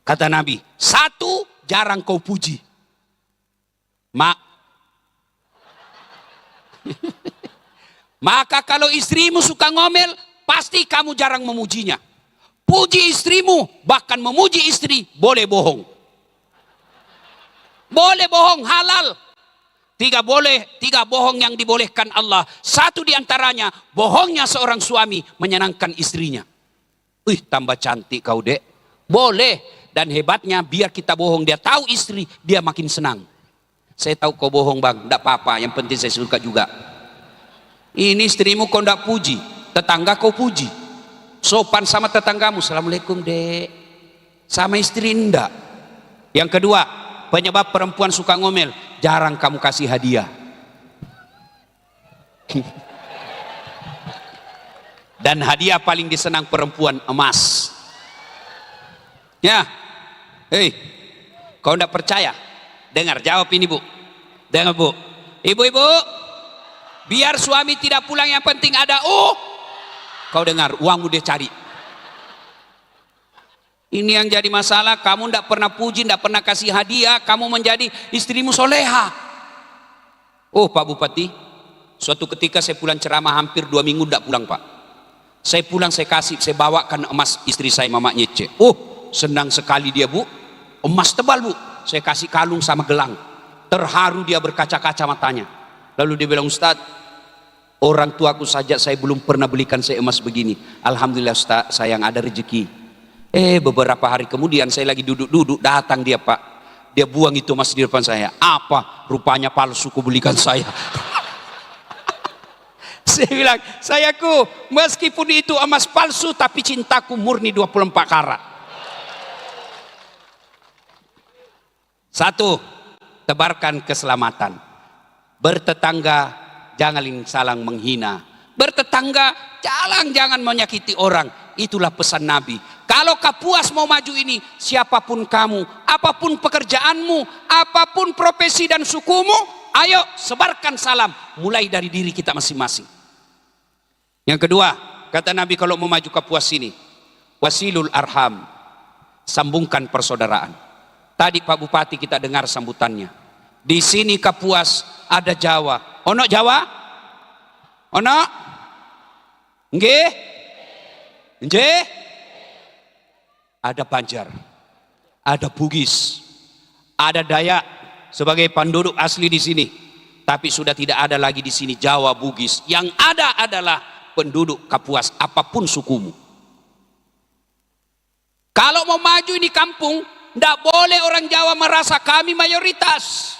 Kata Nabi, 1, jarang kau puji. Maka kalau istrimu suka ngomel, pasti kamu jarang memujinya. Puji istrimu, bahkan memuji istri, boleh bohong. Boleh bohong, halal. 3 bohong yang dibolehkan Allah. 1 diantaranya, bohongnya seorang suami menyenangkan istrinya. Tambah cantik kau dek. Boleh. Dan hebatnya biar kita bohong, dia tahu istri, dia makin senang. Saya tahu kau bohong bang, tidak apa-apa, yang penting saya suka juga. Ini istrimu kau tidak puji, tetangga kau puji. Sopan sama tetanggamu, assalamualaikum dek. Sama istri enggak. Yang kedua, penyebab perempuan suka ngomel, jarang kamu kasih hadiah. Dan hadiah paling disenang perempuan, emas. Ya, kau tidak percaya? Dengar, jawab ini bu. Dengar bu. Ibu-ibu, biar suami tidak pulang yang penting ada kau dengar, uang udah cari. Ini yang jadi masalah, kamu tidak pernah puji, tidak pernah kasih hadiah, kamu menjadi istrimu soleha. Pak Bupati, suatu ketika saya pulang ceramah hampir 2 minggu tidak pulang Pak. Saya pulang, saya kasih, saya bawakan emas istri saya, Mama Nyece. Senang sekali dia bu, emas tebal bu. Saya kasih kalung sama gelang. Terharu dia, berkaca-kaca matanya. Lalu dia bilang, Ustaz, orang tuaku saja saya belum pernah belikan saya emas begini. Alhamdulillah Ustaz, sayang ada rezeki. Beberapa hari kemudian saya lagi duduk-duduk, datang dia Pak. Dia buang itu emas di depan saya. Apa? Rupanya palsu, ku belikan saya. Saya bilang, sayangku, meskipun itu emas palsu, tapi cintaku murni 24 karat. 1, tebarkan keselamatan. Bertetangga, jangan saling menghina. Bertetangga, jangan menyakiti orang. Itulah pesan Nabi. Kalau kau puas mau maju ini, siapapun kamu, apapun pekerjaanmu, apapun profesi dan sukumu, ayo sebarkan salam. Mulai dari diri kita masing-masing. Yang kedua, kata Nabi kalau mau maju Kapuas ini, wasilul arham, sambungkan persaudaraan. Tadi Pak Bupati kita dengar sambutannya. Di sini Kapuas ada Jawa. Ono Jawa? Ono? Nggih? Nggih? Ada Banjar, ada Bugis, ada Dayak sebagai penduduk asli di sini. Tapi sudah tidak ada lagi di sini Jawa, Bugis. Yang ada adalah penduduk Kapuas, apapun sukumu. Kalau mau maju di kampung, tidak boleh orang Jawa merasa kami mayoritas.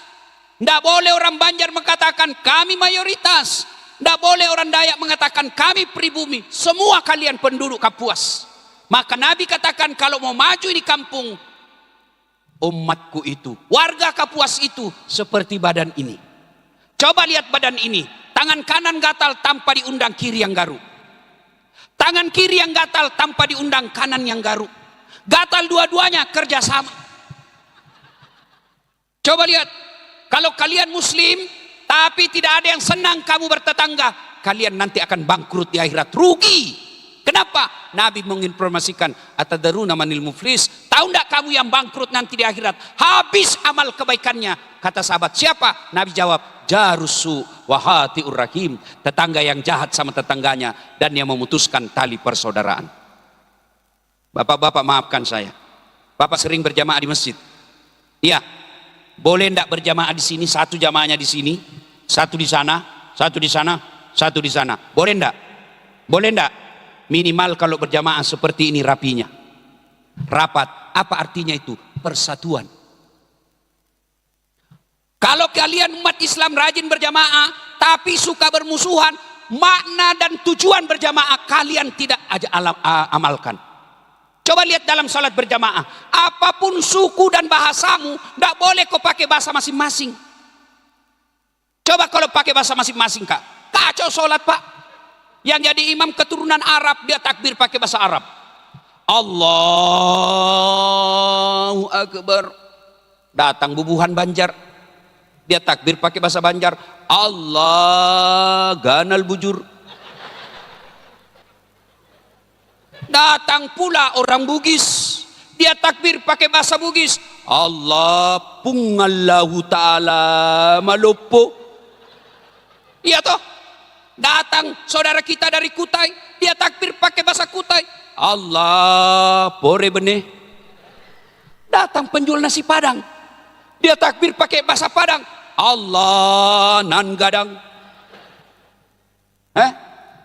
Tidak boleh orang Banjar mengatakan kami mayoritas. Tidak boleh orang Dayak mengatakan kami pribumi. Semua kalian penduduk Kapuas. Maka Nabi katakan kalau mau maju di kampung, umatku itu, warga Kapuas itu seperti badan ini. Coba lihat badan ini. Tangan kanan gatal tanpa diundang kiri yang garuk. Tangan kiri yang gatal tanpa diundang kanan yang garuk. Gatal dua-duanya kerjasama. Coba lihat. Kalau kalian muslim tapi tidak ada yang senang kamu bertetangga, kalian nanti akan bangkrut di akhirat, rugi. Kenapa? Nabi menginformasikan, atadaruna manil muflis, tahu enggak kamu yang bangkrut nanti di akhirat, habis amal kebaikannya. Kata sahabat, siapa? Nabi jawab, jarusu wahati urrahim, tetangga yang jahat sama tetangganya dan yang memutuskan tali persaudaraan. Bapak-bapak maafkan saya, bapak sering berjamaah di masjid. Iya, boleh enggak berjamaah di sini, satu jamaahnya di sini, satu di sana, satu di sana, satu di sana. Boleh enggak? Boleh enggak? Minimal kalau berjamaah seperti ini rapinya. Rapat, apa artinya itu? Persatuan. Kalau kalian umat Islam rajin berjamaah tapi suka bermusuhan, makna dan tujuan berjamaah kalian tidak amalkan. Coba lihat dalam salat berjamaah, apapun suku dan bahasamu, tidak boleh kau pakai bahasa masing-masing. Coba kalau pakai bahasa masing-masing, kak, kacau salat, pak. Yang jadi imam keturunan Arab, dia takbir pakai bahasa Arab. Allahu Akbar. Datang bubuhan Banjar, dia takbir pakai bahasa Banjar. Allah ganal bujur. Datang pula orang Bugis, dia takbir pakai bahasa Bugis. Allah pungallahu ta'ala malopo. Iya toh? Datang saudara kita dari Kutai, dia takbir pakai bahasa Kutai. Allah pore bene. Datang penjual nasi Padang, dia takbir pakai bahasa Padang. Allah nan gadang.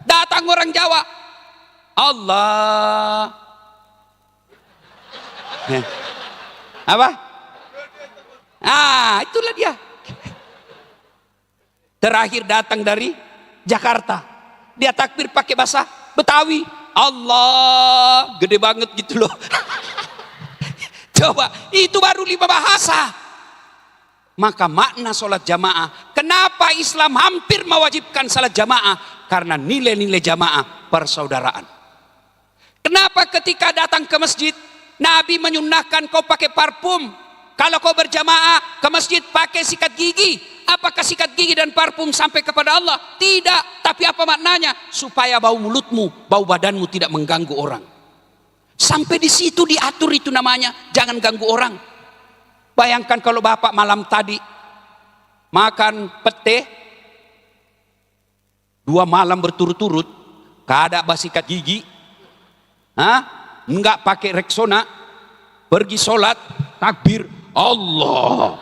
Datang orang Jawa, Allah apa? Itulah dia. Terakhir datang dari Jakarta, dia takbir pakai bahasa Betawi. Allah gede banget gitu loh. Coba, itu baru 5 bahasa. Maka makna sholat jamaah, kenapa Islam hampir mewajibkan sholat jamaah? Karena nilai-nilai jamaah persaudaraan. Kenapa ketika datang ke masjid Nabi menyunnahkan kau pakai parfum? Kalau kau berjamaah ke masjid pakai sikat gigi. Apakah sikat gigi dan parfum sampai kepada Allah? Tidak. Tapi apa maknanya? Supaya bau mulutmu, bau badanmu tidak mengganggu orang. Sampai di situ diatur, itu namanya jangan ganggu orang. Bayangkan kalau bapak malam tadi makan pete 2 malam berturut-turut, kada basikat gigi, enggak pakai Rexona, pergi sholat, takbir, Allah,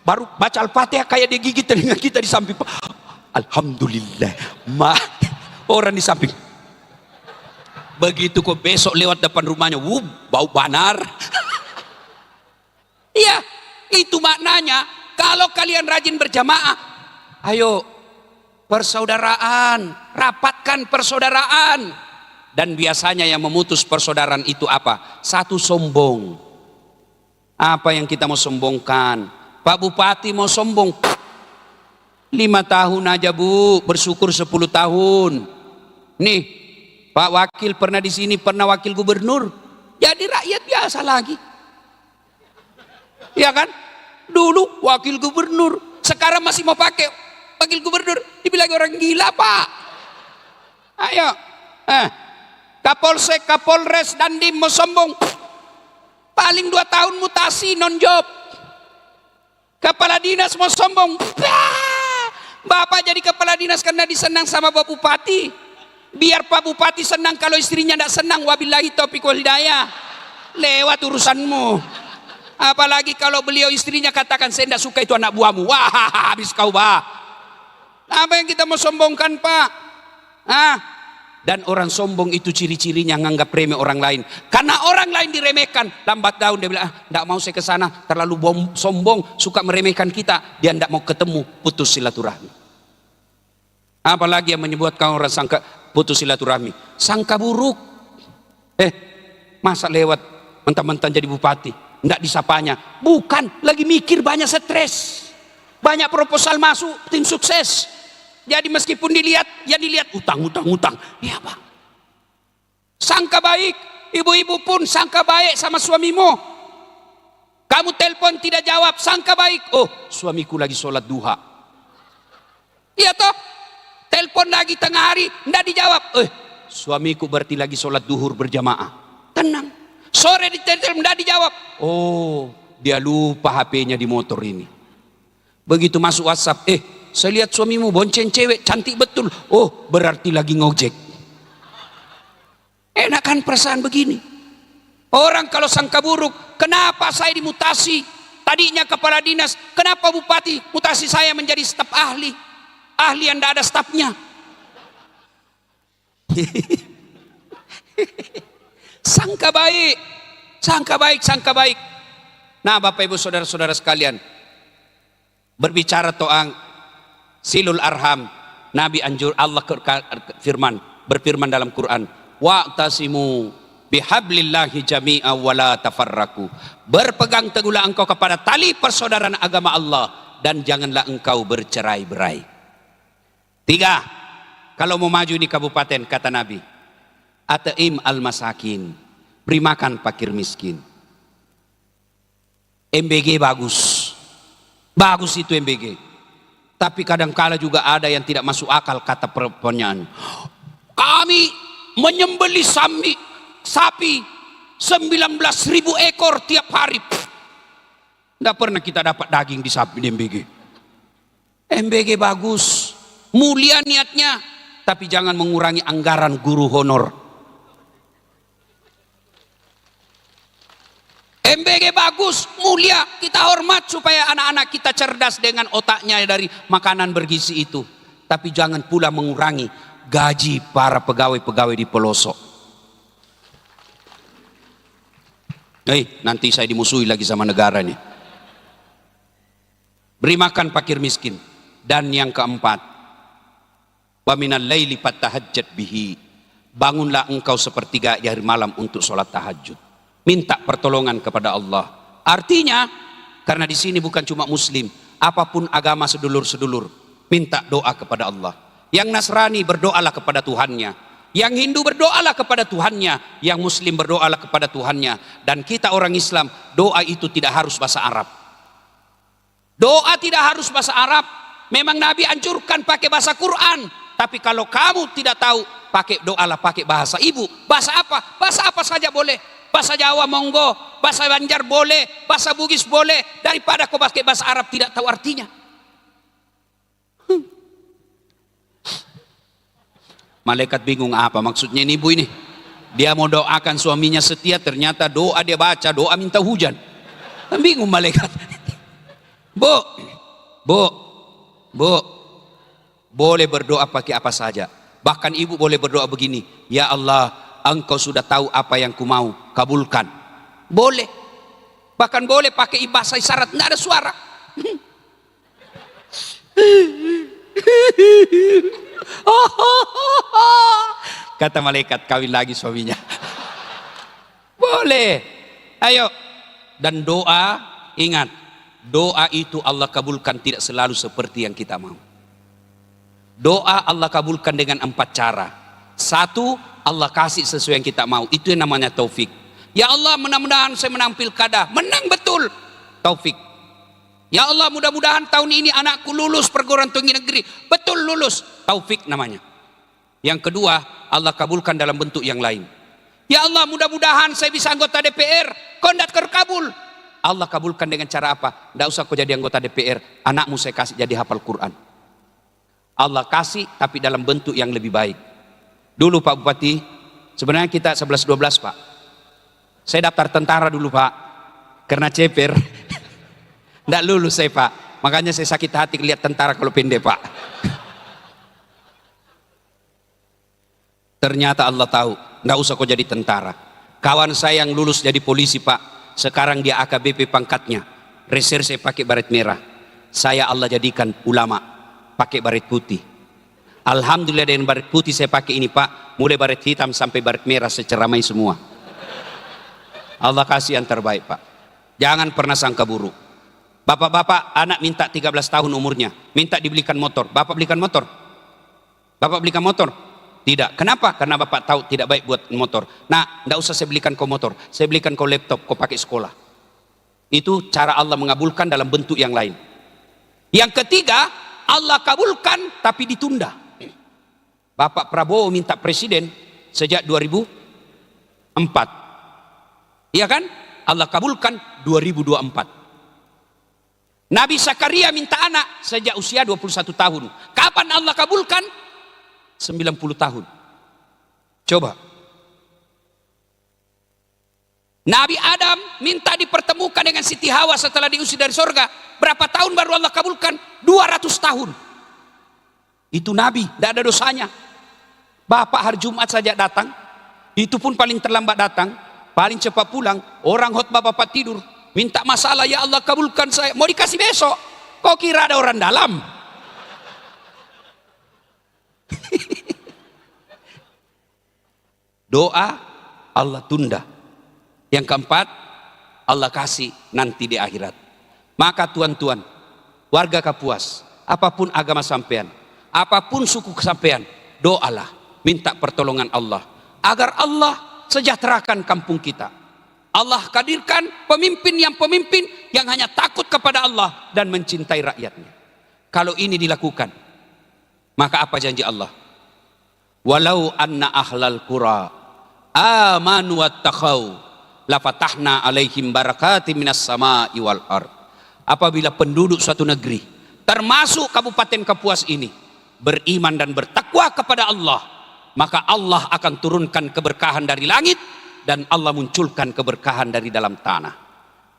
baru baca Al-Fatihah kayak dia gigit telinga kita di samping, alhamdulillah, orang di samping. Begitu kok besok lewat depan rumahnya, bau banar. Iya, itu maknanya. Kalau kalian rajin berjamaah, ayo persaudaraan, rapatkan persaudaraan. Dan biasanya yang memutus persaudaraan itu apa? Satu, sombong. Apa yang kita mau sombongkan? Pak Bupati mau sombong, 5 tahun aja bu, bersyukur 10 tahun. Nih, Pak Wakil pernah di sini, pernah wakil gubernur, jadi rakyat biasa lagi. Ya kan? Dulu wakil gubernur, sekarang masih mau pakai wakil gubernur, dibilang orang gila, Pak. Ayo, Kapolsek, Kapolres, Dandim mau sombong, paling 2 tahun mutasi non job. Kepala dinas mau sombong, Bapak jadi kepala dinas karena disenang sama Bapak Bupati. Biar Pak Bupati senang, kalau istrinya tidak senang, wabillahi taufiq wal hidayah, lewat urusanmu. Apalagi kalau beliau istrinya katakan saya tidak suka itu anak buahmu, wah habis kau bah. Apa yang kita mau sombongkan, Pak? Dan orang sombong itu ciri-cirinya nganggap remeh orang lain. Karena orang lain diremehkan, lambat daun dia bilang, tidak mau saya ke sana, terlalu sombong, suka meremehkan kita, dia tidak mau ketemu, putus silaturahmi. Apalagi yang menyebutkan orang sangka putus silaturahmi, sangka buruk. Masa lewat mentang-mentang jadi bupati, enggak disapanya. Bukan, lagi mikir, banyak stres. Banyak proposal masuk, tim sukses. Jadi meskipun dilihat, ya dilihat utang. Ya Pak. Sangka baik, ibu-ibu pun sangka baik sama suamimu. Kamu telepon tidak jawab, sangka baik. Oh, suamiku lagi sholat duha. Iya toh? Telepon lagi tengah hari, enggak dijawab. Suamiku berarti lagi sholat duhur berjamaah. Tenang. Sore di telepon enggak dijawab. Oh, dia lupa HP-nya di motor ini. Begitu masuk WhatsApp, saya lihat suamimu bonceng cewek, cantik betul. Oh, berarti lagi ngojek. Enak kan perasaan begini? Orang kalau sangka buruk, kenapa saya dimutasi? Tadinya kepala dinas, kenapa bupati mutasi saya menjadi staf ahli? Ahli yang tidak ada stafnya. Sangka baik. Nah, Bapak Ibu saudara-saudara sekalian, berbicara tentang silul arham, Nabi anjur, Allah berfirman dalam Quran, wa'tasimu bihablillahi jami'a wa la tafarraku. Berpegang teguhlah engkau kepada tali persaudaraan agama Allah dan janganlah engkau bercerai-berai. 3, kalau mau maju di kabupaten, kata Nabi, at'im al-masakin, beri makan fakir miskin. MBG bagus itu MBG. Tapi kadang-kala juga ada yang tidak masuk akal kata pertanyaan. Kami menyembelih sapi 19.000 ekor tiap hari. Tidak pernah kita dapat daging di sapi di MBG. MBG bagus, mulia niatnya, tapi jangan mengurangi anggaran guru honor. MBG bagus, mulia, kita hormat supaya anak-anak kita cerdas dengan otaknya dari makanan bergizi itu. Tapi jangan pula mengurangi gaji para pegawai-pegawai di pelosok. Nanti saya dimusuhi lagi sama negara nih. Beri makan fakir miskin. Dan yang keempat, wa minal laili fatahajjat bihi, bangunlah engkau sepertiga hari malam untuk sholat tahajud. Minta pertolongan kepada Allah. Artinya, karena di sini bukan cuma Muslim, apapun agama sedulur-sedulur, minta doa kepada Allah. Yang Nasrani berdoalah kepada Tuhannya, yang Hindu berdoalah kepada Tuhannya, yang Muslim berdoalah kepada Tuhannya, dan kita orang Islam, doa itu tidak harus bahasa Arab. Doa tidak harus bahasa Arab. Memang Nabi anjurkan pakai bahasa Quran, tapi kalau kamu tidak tahu, pakai doalah pakai bahasa ibu. Bahasa apa? Bahasa apa saja boleh. Bahasa Jawa monggo, bahasa Banjar boleh, bahasa Bugis boleh, daripada kau pakai bahasa Arab tidak tahu artinya. Malaikat bingung apa maksudnya ini ibu ini. Dia mau doakan suaminya setia, ternyata doa dia baca, doa minta hujan. Bingung malaikat. Bu, boleh berdoa pakai apa saja. Bahkan ibu boleh berdoa begini, ya Allah, Engkau sudah tahu apa yang ku mau, kabulkan. Boleh. Bahkan boleh pakai bahasa isyarat, tidak ada suara. Kata malaikat, kawin lagi suaminya. Boleh. Ayo. Dan doa, ingat, doa itu Allah kabulkan tidak selalu seperti yang kita mau. Doa Allah kabulkan dengan 4 cara. 1, Allah kasih sesuai yang kita mau. Itu yang namanya taufik. Ya Allah, mudah-mudahan saya menang pilkada. Menang betul. Taufik. Ya Allah, mudah-mudahan tahun ini anakku lulus perguruan tinggi negeri. Betul lulus. Taufik namanya. Yang kedua, Allah kabulkan dalam bentuk yang lain. Ya Allah, mudah-mudahan saya bisa anggota DPR. Kau tidak terkabul. Allah kabulkan dengan cara apa? Tidak usah kau jadi anggota DPR. Anakmu saya kasih jadi hafal Quran. Allah kasih tapi dalam bentuk yang lebih baik. Dulu Pak Bupati, sebenarnya kita 11-12 Pak. Saya daftar tentara dulu Pak, karena ceper. Tidak lulus saya Pak, makanya saya sakit hati lihat tentara kalau pendek Pak. Ternyata Allah tahu, tidak usah kau jadi tentara. Kawan saya yang lulus jadi polisi Pak, sekarang dia AKBP pangkatnya, reserse pakai baret merah. Saya Allah jadikan ulama, pakai baret putih. Alhamdulillah dengan baret putih saya pakai ini Pak, mulai baret hitam sampai baret merah seceramain semua. Allah kasih yang terbaik, Pak. Jangan pernah sangka buruk. Bapak-bapak, anak minta 13 tahun umurnya, minta dibelikan motor. Bapak belikan motor? Bapak belikan motor? Tidak. Kenapa? Karena bapak tahu tidak baik buat motor. Nah, tidak usah saya belikan kau motor, saya belikan kau laptop, kau pakai sekolah. Itu cara Allah mengabulkan dalam bentuk yang lain. Yang ketiga, Allah kabulkan tapi ditunda. Bapak Prabowo minta presiden sejak 2004. Iya kan? Allah kabulkan 2024. Nabi Zakaria minta anak sejak usia 21 tahun. Kapan Allah kabulkan? 90 tahun. Coba. Nabi Adam minta dipertemukan dengan Siti Hawa setelah diusir dari surga. Berapa tahun baru Allah kabulkan? 200 tahun. Itu Nabi, tidak ada dosanya. Bapak hari Jumat saja datang, itu pun paling terlambat datang, paling cepat pulang. Orang khotbah bapak tidur, minta masalah, ya Allah kabulkan saya, mau dikasih besok. Kau kira ada orang dalam? Doa Allah tunda. Yang keempat, Allah kasih nanti di akhirat. Maka tuan-tuan, warga Kapuas, apapun agama sampean, apapun suku sampean, doalah, minta pertolongan Allah agar Allah sejahterakan kampung kita. Allah hadirkan pemimpin yang hanya takut kepada Allah dan mencintai rakyatnya. Kalau ini dilakukan, maka apa janji Allah? Walau anna ahlal qura amanu wattaqau lafatahna alaihim barakatim minas sama'i wal ard. Apabila penduduk suatu negeri, termasuk Kabupaten Kapuas ini, beriman dan bertakwa kepada Allah, maka Allah akan turunkan keberkahan dari langit dan Allah munculkan keberkahan dari dalam tanah.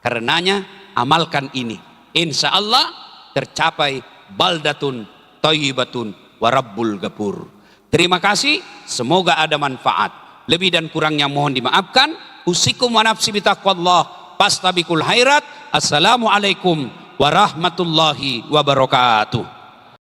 Karenanya amalkan ini, insya Allah tercapai baldatun thayyibatun warabbul ghafur. Terima kasih, semoga ada manfaat. Lebih dan kurangnya mohon dimaafkan. Usikum wa nafsi bitaqwallah fastabiqul khairat. Assalamualaikum warahmatullahi wabarakatuh.